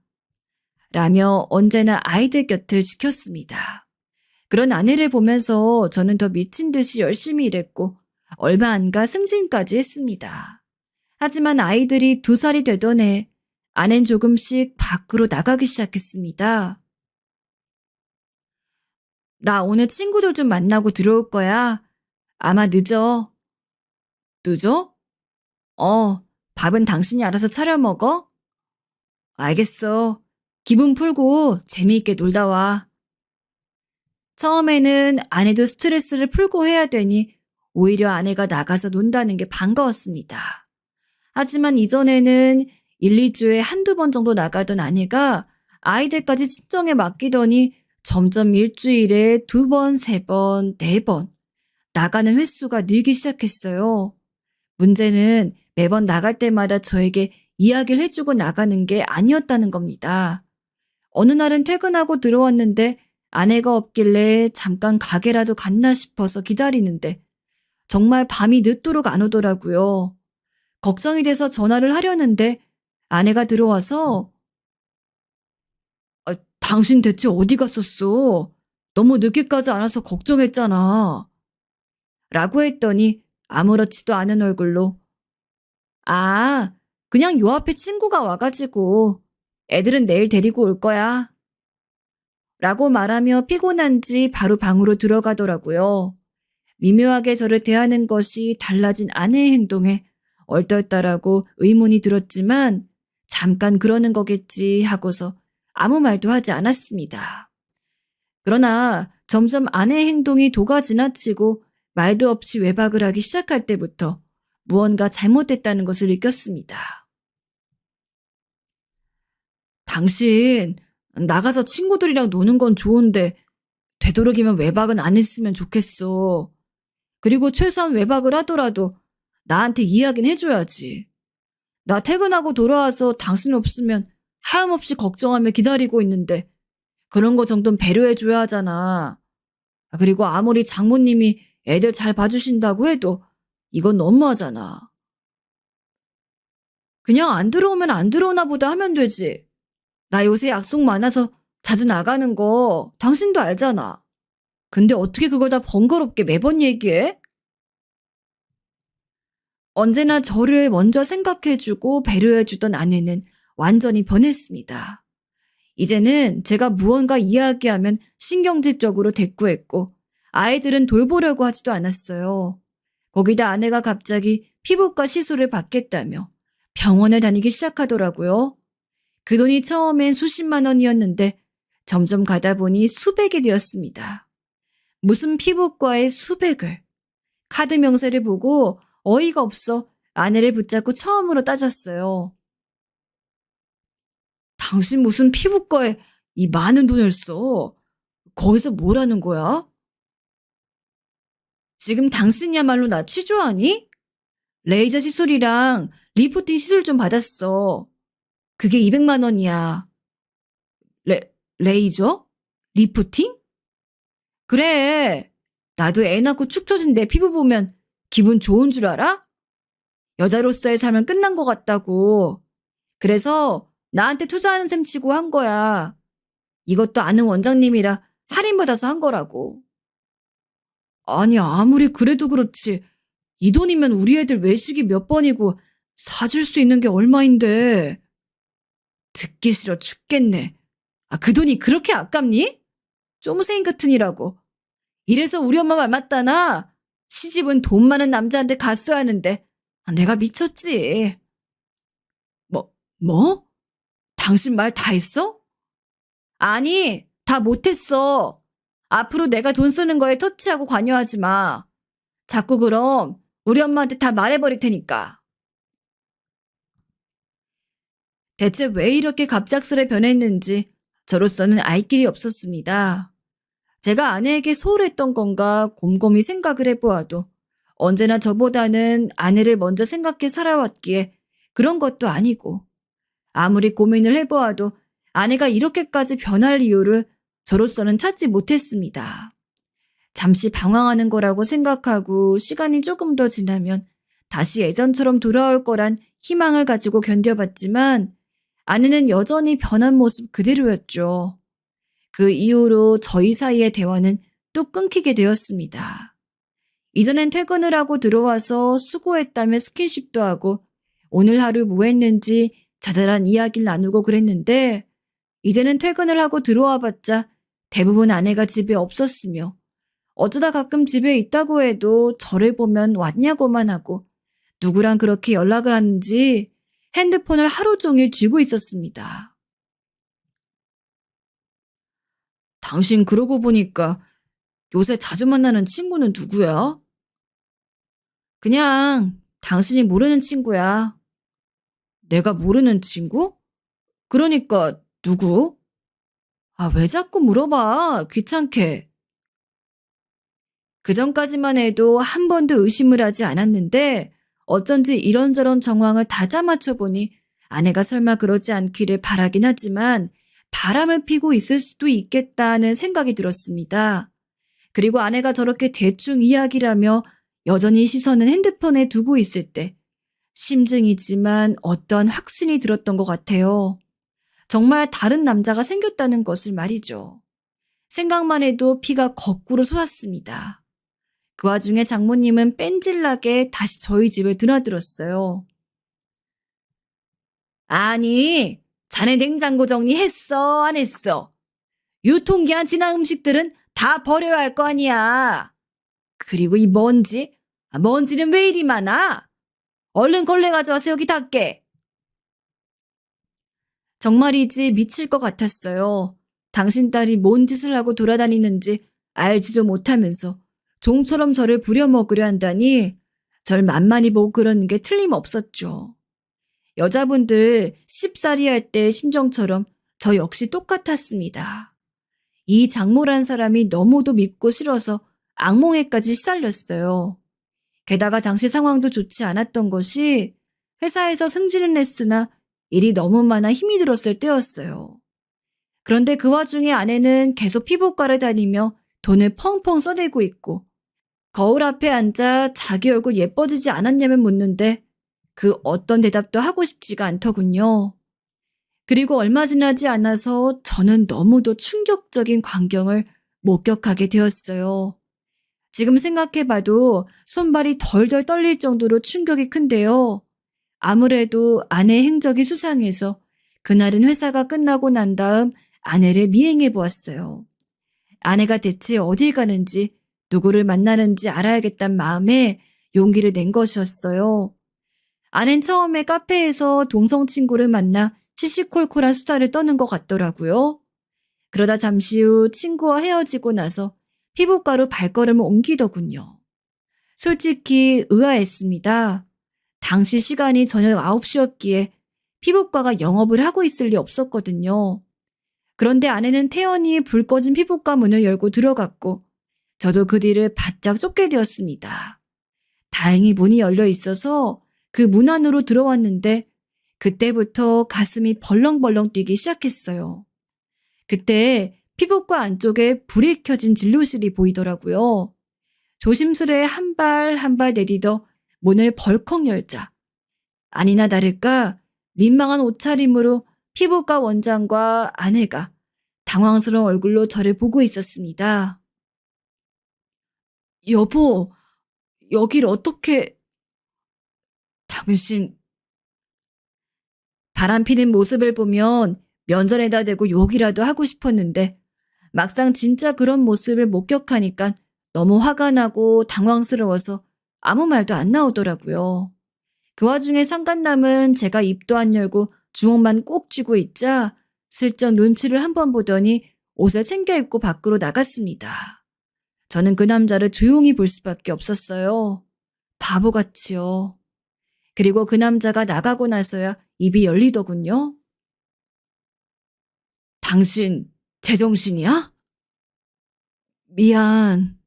라며 언제나 아이들 곁을 지켰습니다. 그런 아내를 보면서 저는 더 미친 듯이 열심히 일했고 얼마 안 가 승진까지 했습니다. 하지만 아이들이 2살이 되던 해 아낸 조금씩 밖으로 나가기 시작했습니다. 나 오늘 친구들 좀 만나고 들어올 거야. 아마 늦어. 늦어? 밥은 당신이 알아서 차려 먹어? 알겠어. 기분 풀고 재미있게 놀다 와. 처음에는 아내도 스트레스를 풀고 해야 되니 오히려 아내가 나가서 논다는 게 반가웠습니다. 하지만 이전에는 1, 2주에 한두 번 정도 나가던 아내가 아이들까지 친정에 맡기더니 점점 일주일에 2번, 3번, 4번 나가는 횟수가 늘기 시작했어요. 문제는 매번 나갈 때마다 저에게 이야기를 해주고 나가는 게 아니었다는 겁니다. 어느 날은 퇴근하고 들어왔는데 아내가 없길래 잠깐 가게라도 갔나 싶어서 기다리는데 정말 밤이 늦도록 안 오더라고요. 걱정이 돼서 전화를 하려는데 아내가 들어와서 당신 대체 어디 갔었어? 너무 늦게까지 안 와서 걱정했잖아. 라고 했더니 아무렇지도 않은 얼굴로 아, 그냥 요 앞에 친구가 와가지고 애들은 내일 데리고 올 거야. 라고 말하며 피곤한지 바로 방으로 들어가더라고요. 미묘하게 저를 대하는 것이 달라진 아내의 행동에 얼떨떨하고 의문이 들었지만 잠깐 그러는 거겠지 하고서 아무 말도 하지 않았습니다. 그러나 점점 아내의 행동이 도가 지나치고 말도 없이 외박을 하기 시작할 때부터 무언가 잘못됐다는 것을 느꼈습니다. 당신 나가서 친구들이랑 노는 건 좋은데 되도록이면 외박은 안 했으면 좋겠어. 그리고 최소한 외박을 하더라도 나한테 이야기는 해줘야지. 나 퇴근하고 돌아와서 당신 없으면 하염없이 걱정하며 기다리고 있는데 그런 거 정도는 배려해줘야 하잖아. 그리고 아무리 장모님이 애들 잘 봐주신다고 해도 이건 너무하잖아. 그냥 안 들어오면 안 들어오나 보다 하면 되지. 나 요새 약속 많아서 자주 나가는 거 당신도 알잖아. 근데 어떻게 그걸 다 번거롭게 매번 얘기해? 언제나 저를 먼저 생각해주고 배려해주던 아내는 완전히 변했습니다. 이제는 제가 무언가 이야기하면 신경질적으로 대꾸했고 아이들은 돌보려고 하지도 않았어요. 거기다 아내가 갑자기 피부과 시술을 받겠다며 병원을 다니기 시작하더라고요. 그 돈이 처음엔 수십만 원이었는데 점점 가다 보니 수백이 되었습니다. 무슨 피부과에 수백을. 카드 명세를 보고 어이가 없어 아내를 붙잡고 처음으로 따졌어요. 당신 무슨 피부과에 이 많은 돈을 써? 거기서 뭘 하는 거야? 지금 당신이야말로 나 취조하니? 레이저 시술이랑 리프팅 시술 좀 받았어. 그게 200만 원이야. 레이저? 리프팅? 그래. 나도 애 낳고 축 처진 내 피부 보면 기분 좋은 줄 알아? 여자로서의 삶은 끝난 것 같다고. 그래서 나한테 투자하는 셈 치고 한 거야. 이것도 아는 원장님이라 할인받아서 한 거라고. 아니, 아무리 그래도 그렇지. 이 돈이면 우리 애들 외식이 몇 번이고 사줄 수 있는 게 얼마인데. 듣기 싫어 죽겠네. 그 돈이 그렇게 아깝니? 쪼무새인 같으니라고. 이래서 우리 엄마 말 맞다나? 시집은 돈 많은 남자한테 갔어야 하는데 내가 미쳤지. 뭐? 당신 말 다 했어? 아니, 다 못했어. 앞으로 내가 돈 쓰는 거에 터치하고 관여하지 마. 자꾸 그럼 우리 엄마한테 다 말해버릴 테니까. 대체 왜 이렇게 갑작스레 변했는지 저로서는 알 길이 없었습니다. 제가 아내에게 소홀했던 건가 곰곰이 생각을 해보아도 언제나 저보다는 아내를 먼저 생각해 살아왔기에 그런 것도 아니고 아무리 고민을 해보아도 아내가 이렇게까지 변할 이유를 저로서는 찾지 못했습니다. 잠시 방황하는 거라고 생각하고 시간이 조금 더 지나면 다시 예전처럼 돌아올 거란 희망을 가지고 견뎌봤지만 아내는 여전히 변한 모습 그대로였죠. 그 이후로 저희 사이의 대화는 또 끊기게 되었습니다. 이전엔 퇴근을 하고 들어와서 수고했다며 스킨십도 하고 오늘 하루 뭐 했는지 자잘한 이야기를 나누고 그랬는데 이제는 퇴근을 하고 들어와 봤자 대부분 아내가 집에 없었으며 어쩌다 가끔 집에 있다고 해도 저를 보면 왔냐고만 하고 누구랑 그렇게 연락을 하는지 핸드폰을 하루 종일 쥐고 있었습니다. 당신 그러고 보니까 요새 자주 만나는 친구는 누구야? 그냥 당신이 모르는 친구야. 내가 모르는 친구? 그러니까 누구? 아, 왜 자꾸 물어봐? 귀찮게. 그전까지만 해도 한 번도 의심을 하지 않았는데 어쩐지 이런저런 정황을 다 짜맞춰 보니 아내가 설마 그러지 않기를 바라긴 하지만 바람을 피고 있을 수도 있겠다는 생각이 들었습니다. 그리고 아내가 저렇게 대충 이야기라며 여전히 시선은 핸드폰에 두고 있을 때 심증이지만 어떠한 확신이 들었던 것 같아요. 정말 다른 남자가 생겼다는 것을 말이죠. 생각만 해도 피가 거꾸로 솟았습니다. 그 와중에 장모님은 뺀질나게 다시 저희 집을 드나들었어요. 아니, 자네 냉장고 정리했어, 안 했어? 유통기한 지난 음식들은 다 버려야 할 거 아니야. 그리고 이 먼지? 먼지는 왜 이리 많아? 얼른 걸레 가져와서 여기 닦게. 정말이지 미칠 것 같았어요. 당신 딸이 뭔 짓을 하고 돌아다니는지 알지도 못하면서 종처럼 저를 부려먹으려 한다니 절 만만히 보고 그러는 게 틀림없었죠. 여자분들 씹살이 할 때 심정처럼 저 역시 똑같았습니다. 이 장모란 사람이 너무도 밉고 싫어서 악몽에까지 시달렸어요. 게다가 당시 상황도 좋지 않았던 것이 회사에서 승진을 했으나 일이 너무 많아 힘이 들었을 때였어요. 그런데 그 와중에 아내는 계속 피부과를 다니며 돈을 펑펑 써대고 있고 거울 앞에 앉아 자기 얼굴 예뻐지지 않았냐면 묻는데 그 어떤 대답도 하고 싶지가 않더군요. 그리고 얼마 지나지 않아서 저는 너무도 충격적인 광경을 목격하게 되었어요. 지금 생각해봐도 손발이 덜덜 떨릴 정도로 충격이 큰데요. 아무래도 아내의 행적이 수상해서 그날은 회사가 끝나고 난 다음 아내를 미행해 보았어요. 아내가 대체 어딜 가는지 누구를 만나는지 알아야겠다는 마음에 용기를 낸 것이었어요. 아낸 처음에 카페에서 동성 친구를 만나 시시콜콜한 수다를 떠는 것 같더라고요. 그러다 잠시 후 친구와 헤어지고 나서 피부과로 발걸음을 옮기더군요. 솔직히 의아했습니다. 당시 시간이 저녁 9시였기에 피부과가 영업을 하고 있을 리 없었거든요. 그런데 아내는 태연히 불 꺼진 피부과 문을 열고 들어갔고 저도 그 뒤를 바짝 쫓게 되었습니다. 다행히 문이 열려 있어서 그 문 안으로 들어왔는데 그때부터 가슴이 벌렁벌렁 뛰기 시작했어요. 그때 피부과 안쪽에 불이 켜진 진료실이 보이더라고요. 조심스레 한 발 한 발 내디뎌 문을 벌컥 열자 아니나 다를까 민망한 옷차림으로 피부과 원장과 아내가 당황스러운 얼굴로 저를 보고 있었습니다. 여보, 여길 어떻게... 당신... 바람피는 모습을 보면 면전에다 대고 욕이라도 하고 싶었는데 막상 진짜 그런 모습을 목격하니까 너무 화가 나고 당황스러워서 아무 말도 안 나오더라고요. 그 와중에 상간남은 제가 입도 안 열고 주먹만 꼭 쥐고 있자 슬쩍 눈치를 한번 보더니 옷을 챙겨 입고 밖으로 나갔습니다. 저는 그 남자를 조용히 볼 수밖에 없었어요. 바보같이요. 그리고 그 남자가 나가고 나서야 입이 열리더군요. 당신 제정신이야? 미안.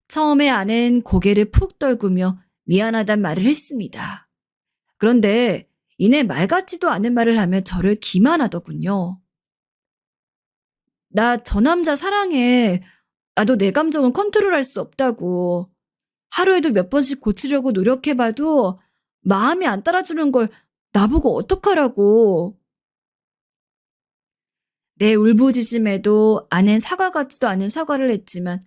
처음에 아내는 고개를 푹 떨구며 미안하단 말을 했습니다. 그런데 이내 말 같지도 않은 말을 하며 저를 기만하더군요. 나 저 남자 사랑해. 나도 내 감정은 컨트롤할 수 없다고. 하루에도 몇 번씩 고치려고 노력해봐도 마음이 안 따라주는 걸 나보고 어떡하라고. 내 울부짖음에도 아낸 사과 같지도 않은 사과를 했지만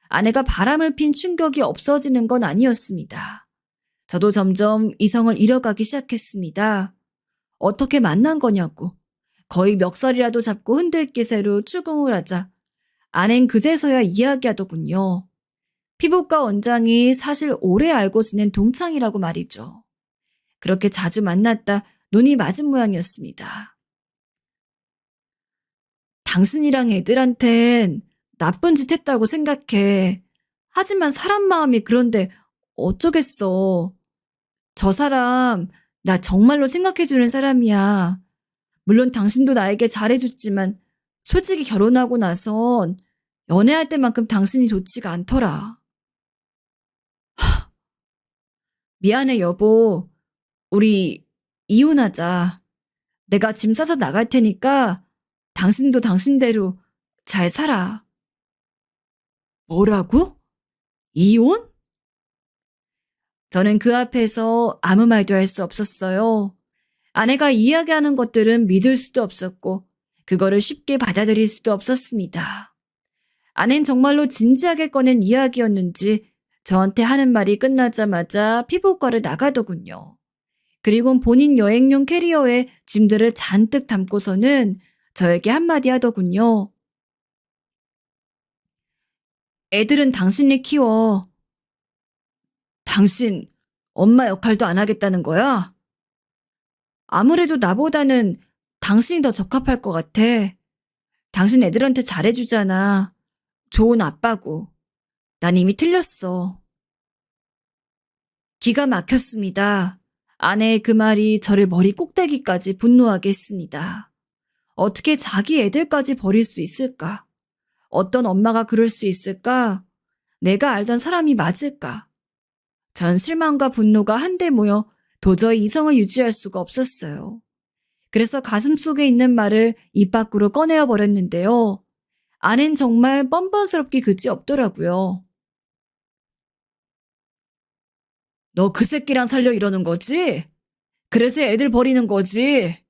아내가 바람을 핀 충격이 없어지는 건 아니었습니다. 저도 점점 이성을 잃어가기 시작했습니다. 어떻게 만난 거냐고. 거의 멱살이라도 잡고 흔들 기세로 추궁을 하자 아낸 그제서야 이야기하더군요. 피부과 원장이 사실 오래 알고 지낸 동창이라고 말이죠. 그렇게 자주 만났다 눈이 맞은 모양이었습니다. 당신이랑 애들한텐 나쁜 짓 했다고 생각해. 하지만 사람 마음이 그런데 어쩌겠어. 저 사람 나 정말로 생각해주는 사람이야. 물론 당신도 나에게 잘해줬지만 솔직히 결혼하고 나선 연애할 때만큼 당신이 좋지가 않더라. 미안해 여보. 우리 이혼하자. 내가 짐 싸서 나갈 테니까 당신도 당신대로 잘 살아. 뭐라고? 이혼? 저는 그 앞에서 아무 말도 할 수 없었어요. 아내가 이야기하는 것들은 믿을 수도 없었고 그거를 쉽게 받아들일 수도 없었습니다. 아내는 정말로 진지하게 꺼낸 이야기였는지 저한테 하는 말이 끝나자마자 피부과를 나가더군요. 그리고 본인 여행용 캐리어에 짐들을 잔뜩 담고서는 저에게 한마디 하더군요. 애들은 당신이 키워. 당신 엄마 역할도 안 하겠다는 거야? 아무래도 나보다는 당신이 더 적합할 것 같아. 당신 애들한테 잘해주잖아. 좋은 아빠고. 난 이미 틀렸어. 기가 막혔습니다. 아내의 그 말이 저를 머리 꼭대기까지 분노하게 했습니다. 어떻게 자기 애들까지 버릴 수 있을까? 어떤 엄마가 그럴 수 있을까? 내가 알던 사람이 맞을까? 전 실망과 분노가 한데 모여 도저히 이성을 유지할 수가 없었어요. 그래서 가슴속에 있는 말을 입 밖으로 꺼내어 버렸는데요. 아낸 정말 뻔뻔스럽기 그지없더라고요. 너 그 새끼랑 살려 이러는 거지? 그래서 애들 버리는 거지?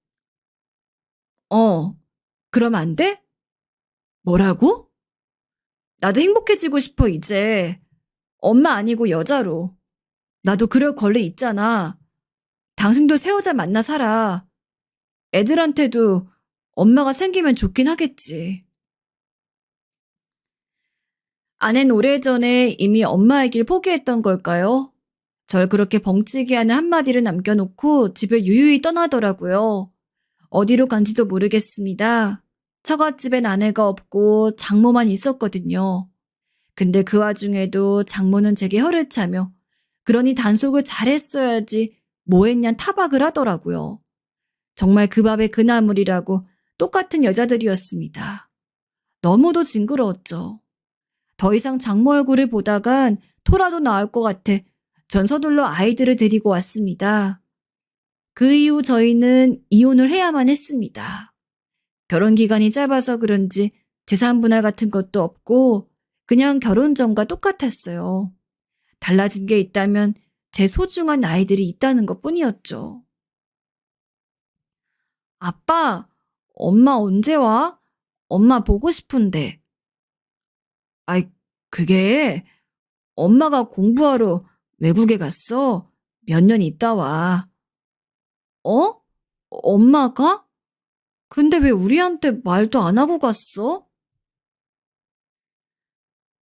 그럼 안 돼? 뭐라고? 나도 행복해지고 싶어, 이제. 엄마 아니고 여자로. 나도 그럴 권리 있잖아. 당신도 새 여자 만나 살아. 애들한테도 엄마가 생기면 좋긴 하겠지. 아낸 오래전에 이미 엄마의 길 포기했던 걸까요? 절 그렇게 벙찌게 하는 한마디를 남겨놓고 집을 유유히 떠나더라고요. 어디로 간지도 모르겠습니다. 처갓집엔 아내가 없고 장모만 있었거든요. 근데 그 와중에도 장모는 제게 혀를 차며 그러니 단속을 잘했어야지 뭐 했냔 타박을 하더라고요. 정말 그 밥에 그 나물이라고 똑같은 여자들이었습니다. 너무도 징그러웠죠. 더 이상 장모 얼굴을 보다간 토라도 나올 것 같아 전 서둘러 아이들을 데리고 왔습니다. 그 이후 저희는 이혼을 해야만 했습니다. 결혼 기간이 짧아서 그런지 재산 분할 같은 것도 없고 그냥 결혼 전과 똑같았어요. 달라진 게 있다면 제 소중한 아이들이 있다는 것 뿐이었죠. 아빠, 엄마 언제 와? 엄마 보고 싶은데. 아이, 그게 엄마가 공부하러 외국에 갔어. 몇 년 있다 와. 어? 엄마가? 근데 왜 우리한테 말도 안 하고 갔어?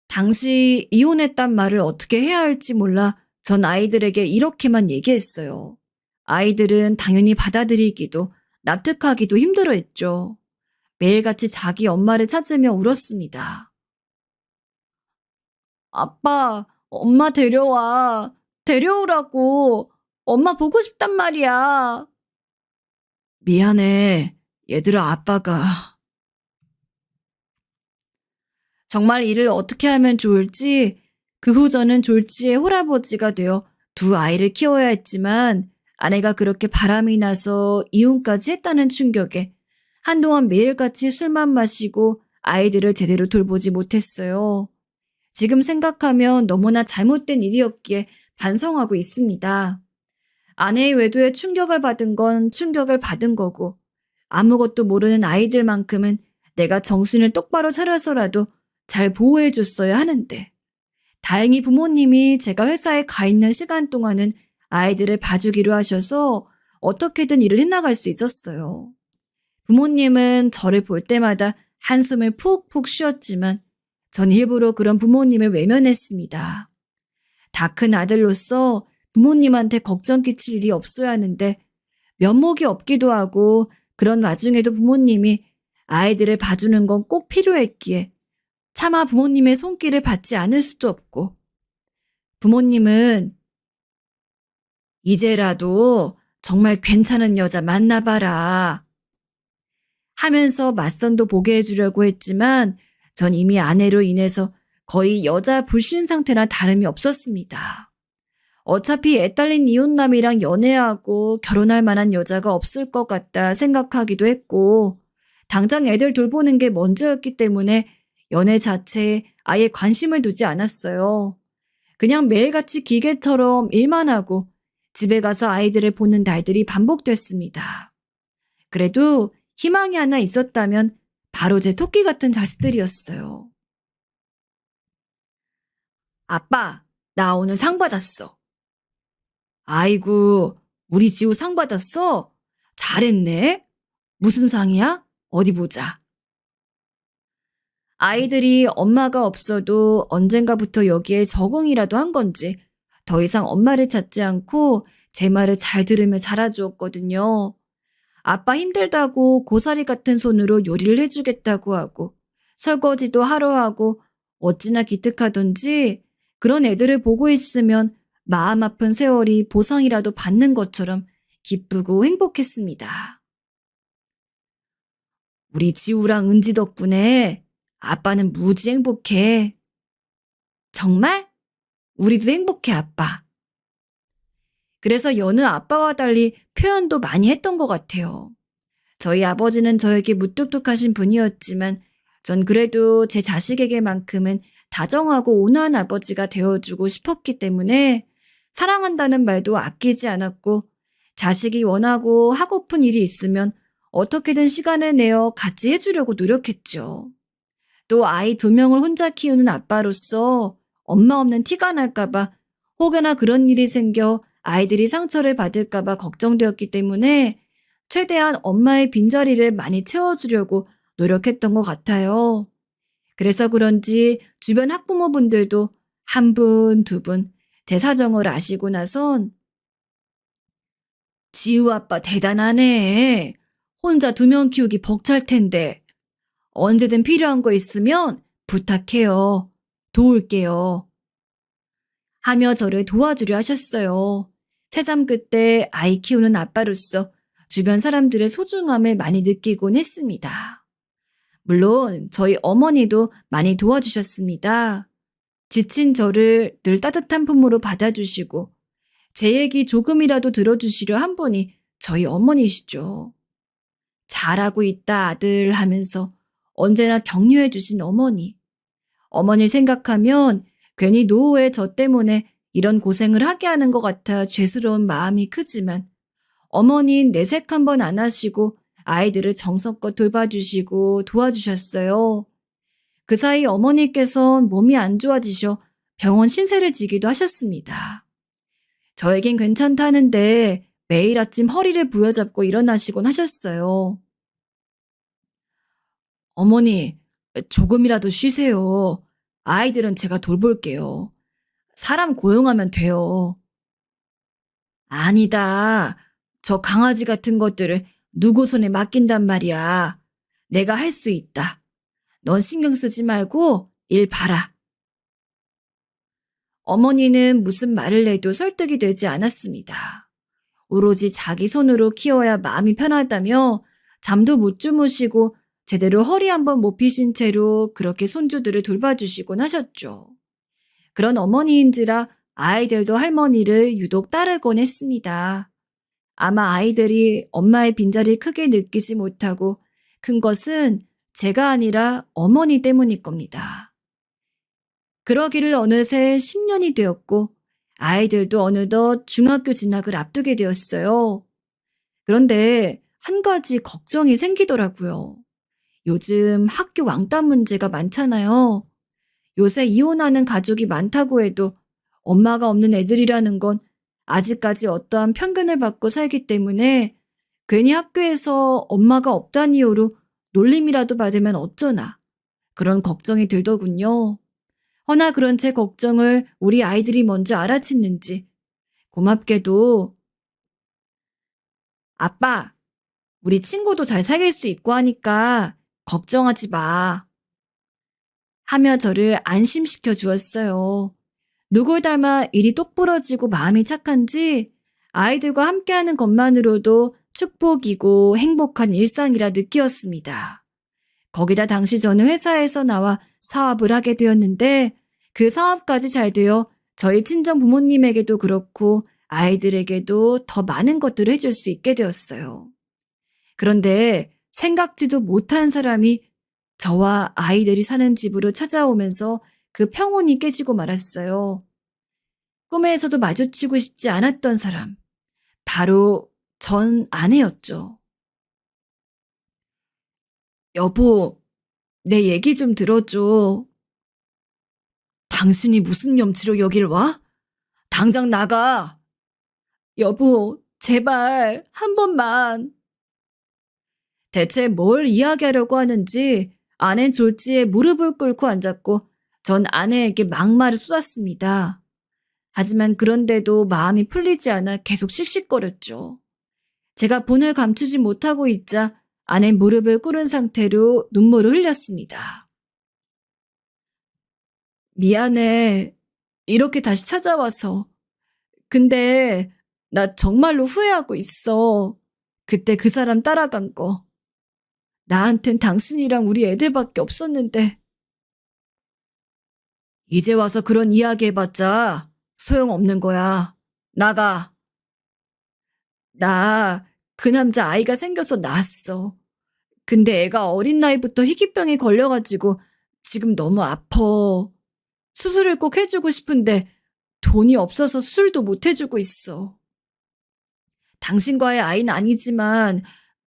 당시 이혼했단 말을 어떻게 해야 할지 몰라 전 아이들에게 이렇게만 얘기했어요. 아이들은 당연히 받아들이기도 납득하기도 힘들어했죠. 매일같이 자기 엄마를 찾으며 울었습니다. 아빠, 엄마 데려와. 데려오라고. 엄마 보고 싶단 말이야. 미안해. 얘들아, 아빠가. 정말 일을 어떻게 하면 좋을지, 그 후 저는 졸지에 홀아버지가 되어 두 아이를 키워야 했지만 아내가 그렇게 바람이 나서 이혼까지 했다는 충격에 한동안 매일같이 술만 마시고 아이들을 제대로 돌보지 못했어요. 지금 생각하면 너무나 잘못된 일이었기에 반성하고 있습니다. 아내의 외도에 충격을 받은 건 충격을 받은 거고 아무것도 모르는 아이들만큼은 내가 정신을 똑바로 차려서라도 잘 보호해줬어야 하는데 다행히 부모님이 제가 회사에 가 있는 시간 동안은 아이들을 봐주기로 하셔서 어떻게든 일을 해나갈 수 있었어요. 부모님은 저를 볼 때마다 한숨을 푹푹 쉬었지만 전 일부러 그런 부모님을 외면했습니다. 다 큰 아들로서 부모님한테 걱정 끼칠 일이 없어야 하는데 면목이 없기도 하고 그런 와중에도 부모님이 아이들을 봐주는 건 꼭 필요했기에 차마 부모님의 손길을 받지 않을 수도 없고 부모님은 이제라도 정말 괜찮은 여자 만나봐라 하면서 맞선도 보게 해주려고 했지만 전 이미 아내로 인해서 거의 여자 불신 상태나 다름이 없었습니다. 어차피 애딸린 이혼남이랑 연애하고 결혼할 만한 여자가 없을 것 같다 생각하기도 했고 당장 애들 돌보는 게 먼저였기 때문에 연애 자체에 아예 관심을 두지 않았어요. 그냥 매일같이 기계처럼 일만 하고 집에 가서 아이들을 보는 날들이 반복됐습니다. 그래도 희망이 하나 있었다면 바로 제 토끼 같은 자식들이었어요. 아빠, 나 오늘 상 받았어. 아이고, 우리 지우 상 받았어? 잘했네. 무슨 상이야? 어디 보자. 아이들이 엄마가 없어도 언젠가부터 여기에 적응이라도 한 건지 더 이상 엄마를 찾지 않고 제 말을 잘 들으며 자라주었거든요. 아빠 힘들다고 고사리 같은 손으로 요리를 해주겠다고 하고 설거지도 하러 하고 어찌나 기특하던지 그런 애들을 보고 있으면 마음 아픈 세월이 보상이라도 받는 것처럼 기쁘고 행복했습니다. 우리 지우랑 은지 덕분에 아빠는 무지 행복해. 정말? 우리도 행복해, 아빠. 그래서 여느 아빠와 달리 표현도 많이 했던 것 같아요. 저희 아버지는 저에게 무뚝뚝하신 분이었지만 전 그래도 제 자식에게만큼은 다정하고 온화한 아버지가 되어주고 싶었기 때문에 사랑한다는 말도 아끼지 않았고 자식이 원하고 하고픈 일이 있으면 어떻게든 시간을 내어 같이 해주려고 노력했죠. 또 아이 2명을 혼자 키우는 아빠로서 엄마 없는 티가 날까봐 혹여나 그런 일이 생겨 아이들이 상처를 받을까봐 걱정되었기 때문에 최대한 엄마의 빈자리를 많이 채워주려고 노력했던 것 같아요. 그래서 그런지 주변 학부모분들도 한 분, 2분 제 사정을 아시고 나선 지우 아빠 대단하네. 혼자 2명 키우기 벅찰 텐데 언제든 필요한 거 있으면 부탁해요. 도울게요. 하며 저를 도와주려 하셨어요. 새삼 그때 아이 키우는 아빠로서 주변 사람들의 소중함을 많이 느끼곤 했습니다. 물론 저희 어머니도 많이 도와주셨습니다. 지친 저를 늘 따뜻한 품으로 받아주시고 제 얘기 조금이라도 들어주시려 한 분이 저희 어머니시죠. 잘하고 있다 아들 하면서 언제나 격려해 주신 어머니. 어머니를 생각하면 괜히 노후에 저 때문에 이런 고생을 하게 하는 것 같아 죄스러운 마음이 크지만 어머니는 내색 한번 안 하시고 아이들을 정성껏 돌봐주시고 도와주셨어요. 그 사이 어머니께선 몸이 안 좋아지셔 병원 신세를 지기도 하셨습니다. 저에겐 괜찮다는데 매일 아침 허리를 부여잡고 일어나시곤 하셨어요. 어머니, 조금이라도 쉬세요. 아이들은 제가 돌볼게요. 사람 고용하면 돼요. 아니다. 저 강아지 같은 것들을 누구 손에 맡긴단 말이야. 내가 할 수 있다. 넌 신경 쓰지 말고 일 봐라. 어머니는 무슨 말을 해도 설득이 되지 않았습니다. 오로지 자기 손으로 키워야 마음이 편하다며 잠도 못 주무시고 제대로 허리 한번 못 펴신 채로 그렇게 손주들을 돌봐주시곤 하셨죠. 그런 어머니인지라 아이들도 할머니를 유독 따르곤 했습니다. 아마 아이들이 엄마의 빈자리를 크게 느끼지 못하고 큰 것은 제가 아니라 어머니 때문일 겁니다. 그러기를 어느새 10년이 되었고 아이들도 어느덧 중학교 진학을 앞두게 되었어요. 그런데 한 가지 걱정이 생기더라고요. 요즘 학교 왕따 문제가 많잖아요. 요새 이혼하는 가족이 많다고 해도 엄마가 없는 애들이라는 건 아직까지 어떠한 편견을 받고 살기 때문에 괜히 학교에서 엄마가 없다는 이유로 놀림이라도 받으면 어쩌나 그런 걱정이 들더군요. 허나 그런 제 걱정을 우리 아이들이 먼저 알아챘는지 고맙게도 아빠, 우리 친구도 잘 사귈 수 있고 하니까 걱정하지 마. 하며 저를 안심시켜 주었어요. 누굴 닮아 일이 똑부러지고 마음이 착한지 아이들과 함께하는 것만으로도 축복이고 행복한 일상이라 느끼었습니다. 거기다 당시 저는 회사에서 나와 사업을 하게 되었는데 그 사업까지 잘 되어 저희 친정 부모님에게도 그렇고 아이들에게도 더 많은 것들을 해줄 수 있게 되었어요. 그런데 생각지도 못한 사람이 저와 아이들이 사는 집으로 찾아오면서 그 평온이 깨지고 말았어요. 꿈에서도 마주치고 싶지 않았던 사람, 바로 전 아내였죠. 여보, 내 얘기 좀 들어줘. 당신이 무슨 염치로 여길 와? 당장 나가. 여보, 제발 한 번만. 대체 뭘 이야기하려고 하는지 아내는 졸지에 무릎을 꿇고 앉았고 전 아내에게 막말을 쏟았습니다. 하지만 그런데도 마음이 풀리지 않아 계속 씩씩거렸죠. 제가 분을 감추지 못하고 있자 아내 무릎을 꿇은 상태로 눈물을 흘렸습니다. 미안해. 이렇게 다시 찾아와서. 근데 나 정말로 후회하고 있어. 그때 그 사람 따라간 거. 나한텐 당신이랑 우리 애들밖에 없었는데. 이제 와서 그런 이야기 해봤자 소용없는 거야. 나가. 나 그 남자 아이가 생겨서 낳았어. 근데 애가 어린 나이부터 희귀병에 걸려가지고 지금 너무 아파. 수술을 꼭 해주고 싶은데 돈이 없어서 수술도 못 해주고 있어. 당신과의 아이는 아니지만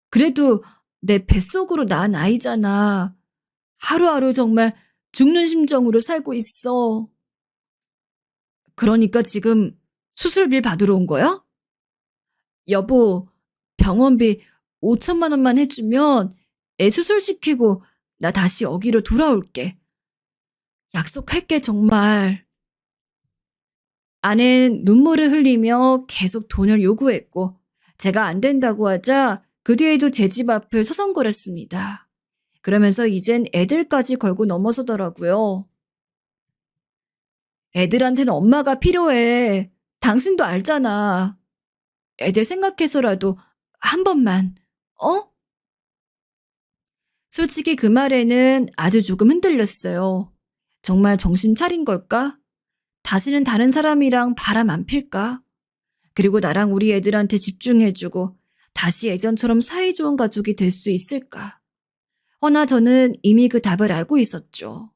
그래도 내 뱃속으로 낳은 아이잖아. 하루하루 정말 죽는 심정으로 살고 있어. 그러니까 지금 수술비 받으러 온 거야? 여보, 병원비 5천만 원만 해주면 애 수술시키고 나 다시 여기로 돌아올게. 약속할게, 정말. 아내는 눈물을 흘리며 계속 돈을 요구했고 제가 안 된다고 하자 그 뒤에도 제 집 앞을 서성거렸습니다. 그러면서 이젠 애들까지 걸고 넘어서더라고요. 애들한테는 엄마가 필요해. 당신도 알잖아. 애들 생각해서라도 한 번만, 어? 솔직히 그 말에는 아주 조금 흔들렸어요. 정말 정신 차린 걸까? 다시는 다른 사람이랑 바람 안 필까? 그리고 나랑 우리 애들한테 집중해주고 다시 예전처럼 사이좋은 가족이 될 수 있을까? 허나 저는 이미 그 답을 알고 있었죠.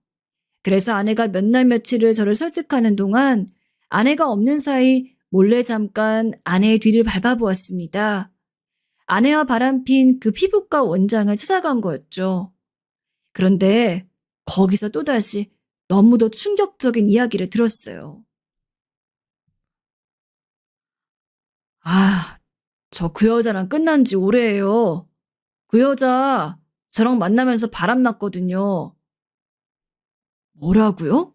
그래서 아내가 몇 날 며칠을 저를 설득하는 동안 아내가 없는 사이 몰래 잠깐 아내의 뒤를 밟아보았습니다. 아내와 바람핀 그 피부과 원장을 찾아간 거였죠. 그런데 거기서 또다시 너무도 충격적인 이야기를 들었어요. 아, 저 그 여자랑 끝난 지 오래예요. 그 여자 저랑 만나면서 바람났거든요. 뭐라고요?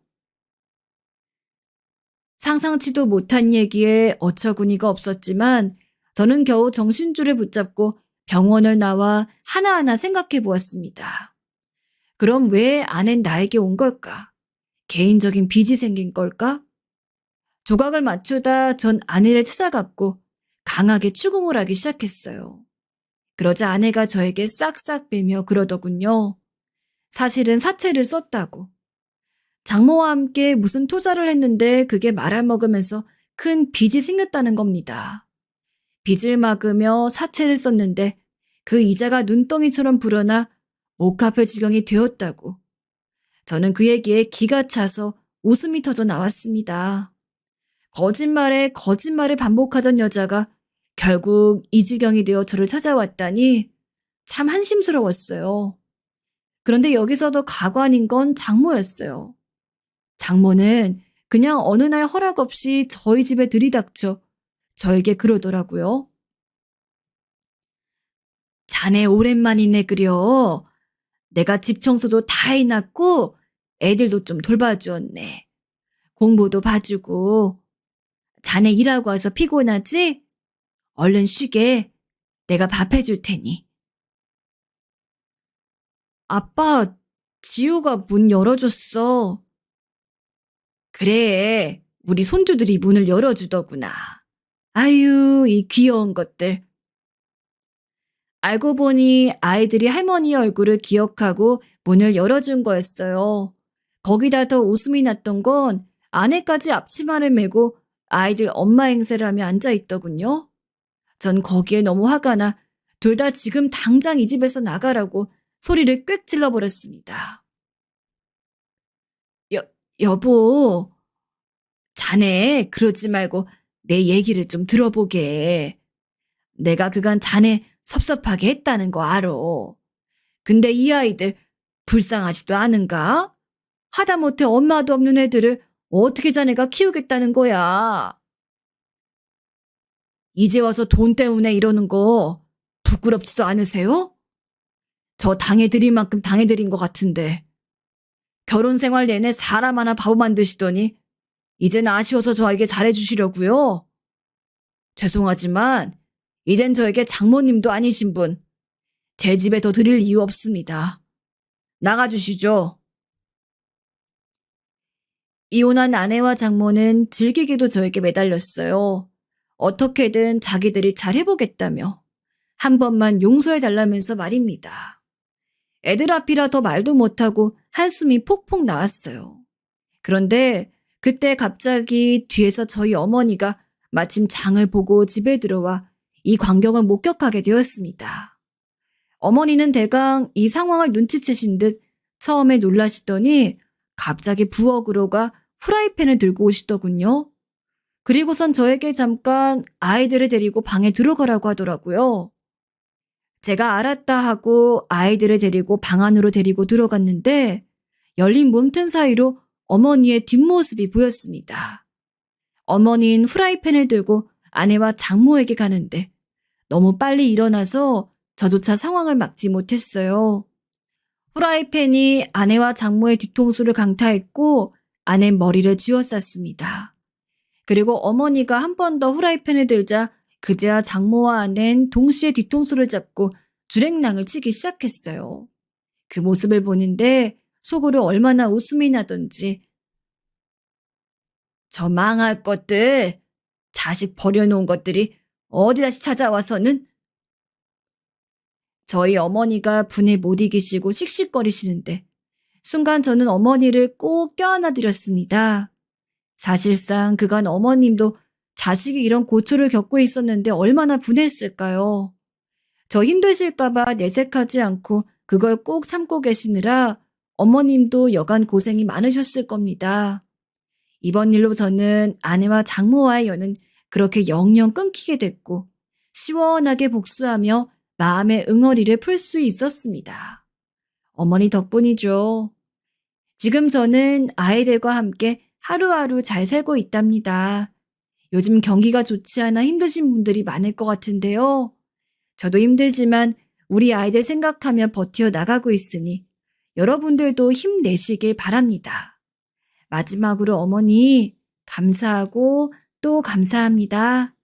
상상치도 못한 얘기에 어처구니가 없었지만 저는 겨우 정신줄을 붙잡고 병원을 나와 하나하나 생각해 보았습니다. 그럼 왜 아낸 나에게 온 걸까? 개인적인 빚이 생긴 걸까? 조각을 맞추다 전 아내를 찾아갔고 강하게 추궁을 하기 시작했어요. 그러자 아내가 저에게 싹싹 빌며 그러더군요. 사실은 사채를 썼다고. 장모와 함께 무슨 투자를 했는데 그게 말아먹으면서 큰 빚이 생겼다는 겁니다. 빚을 막으며 사채를 썼는데 그 이자가 눈덩이처럼 불어나 못 갚을 지경이 되었다고. 저는 그 얘기에 기가 차서 웃음이 터져 나왔습니다. 거짓말에 거짓말을 반복하던 여자가 결국 이 지경이 되어 저를 찾아왔다니 참 한심스러웠어요. 그런데 여기서도 가관인 건 장모였어요. 장모는 그냥 어느 날 허락 없이 저희 집에 들이닥쳐 저에게 그러더라고요. 자네 오랜만이네 그려. 내가 집 청소도 다 해놨고 애들도 좀 돌봐주었네. 공부도 봐주고. 자네 일하고 와서 피곤하지? 얼른 쉬게. 내가 밥 해줄 테니. 아빠, 지우가 문 열어줬어. 그래, 우리 손주들이 문을 열어주더구나. 아유, 이 귀여운 것들. 알고 보니 아이들이 할머니의 얼굴을 기억하고 문을 열어준 거였어요. 거기다 더 웃음이 났던 건 아내까지 앞치마를 메고 아이들 엄마 행세를 하며 앉아있더군요. 전 거기에 너무 화가 나 둘 다 지금 당장 이 집에서 나가라고 소리를 꽥 질러버렸습니다. 여보, 자네 그러지 말고 내 얘기를 좀 들어보게. 내가 그간 자네 섭섭하게 했다는 거 알아. 근데 이 아이들 불쌍하지도 않은가? 하다못해 엄마도 없는 애들을 어떻게 자네가 키우겠다는 거야. 이제 와서 돈 때문에 이러는 거 부끄럽지도 않으세요? 저 당해드릴 만큼 당해드린 것 같은데. 결혼 생활 내내 사람 하나 바보 만드시더니 이젠 아쉬워서 저에게 잘해주시려고요? 죄송하지만 이젠 저에게 장모님도 아니신 분, 제 집에 더 드릴 이유 없습니다. 나가주시죠. 이혼한 아내와 장모는 즐기게도 저에게 매달렸어요. 어떻게든 자기들이 잘 해보겠다며 한 번만 용서해달라면서 말입니다. 애들 앞이라 더 말도 못하고 한숨이 폭폭 나왔어요. 그런데 그때 갑자기 뒤에서 저희 어머니가 마침 장을 보고 집에 들어와 이 광경을 목격하게 되었습니다. 어머니는 대강 이 상황을 눈치채신 듯 처음에 놀라시더니 갑자기 부엌으로 가 프라이팬을 들고 오시더군요. 그리고선 저에게 잠깐 아이들을 데리고 방에 들어가라고 하더라고요. 제가 알았다 하고 아이들을 데리고 방 안으로 데리고 들어갔는데 열린 문틈 사이로 어머니의 뒷모습이 보였습니다. 어머니는 후라이팬을 들고 아내와 장모에게 가는데 너무 빨리 일어나서 저조차 상황을 막지 못했어요. 후라이팬이 아내와 장모의 뒤통수를 강타했고 아내 머리를 쥐어쌌습니다. 그리고 어머니가 한 번 더 후라이팬을 들자 그제야 장모와 아내는 동시에 뒤통수를 잡고 주랭랑을 치기 시작했어요. 그 모습을 보는데 속으로 얼마나 웃음이 나던지 저 망할 것들, 자식 버려놓은 것들이 어디 다시 찾아와서는 저희 어머니가 분에 못 이기시고 씩씩거리시는데 순간 저는 어머니를 꼭 껴안아 드렸습니다. 사실상 그간 어머님도 자식이 이런 고초를 겪고 있었는데 얼마나 분했을까요? 저 힘드실까봐 내색하지 않고 그걸 꼭 참고 계시느라 어머님도 여간 고생이 많으셨을 겁니다. 이번 일로 저는 아내와 장모와의 연은 그렇게 영영 끊기게 됐고 시원하게 복수하며 마음의 응어리를 풀 수 있었습니다. 어머니 덕분이죠. 지금 저는 아이들과 함께 하루하루 잘 살고 있답니다. 요즘 경기가 좋지 않아 힘드신 분들이 많을 것 같은데요. 저도 힘들지만 우리 아이들 생각하며 버티어 나가고 있으니 여러분들도 힘내시길 바랍니다. 마지막으로 어머니 감사하고 또 감사합니다.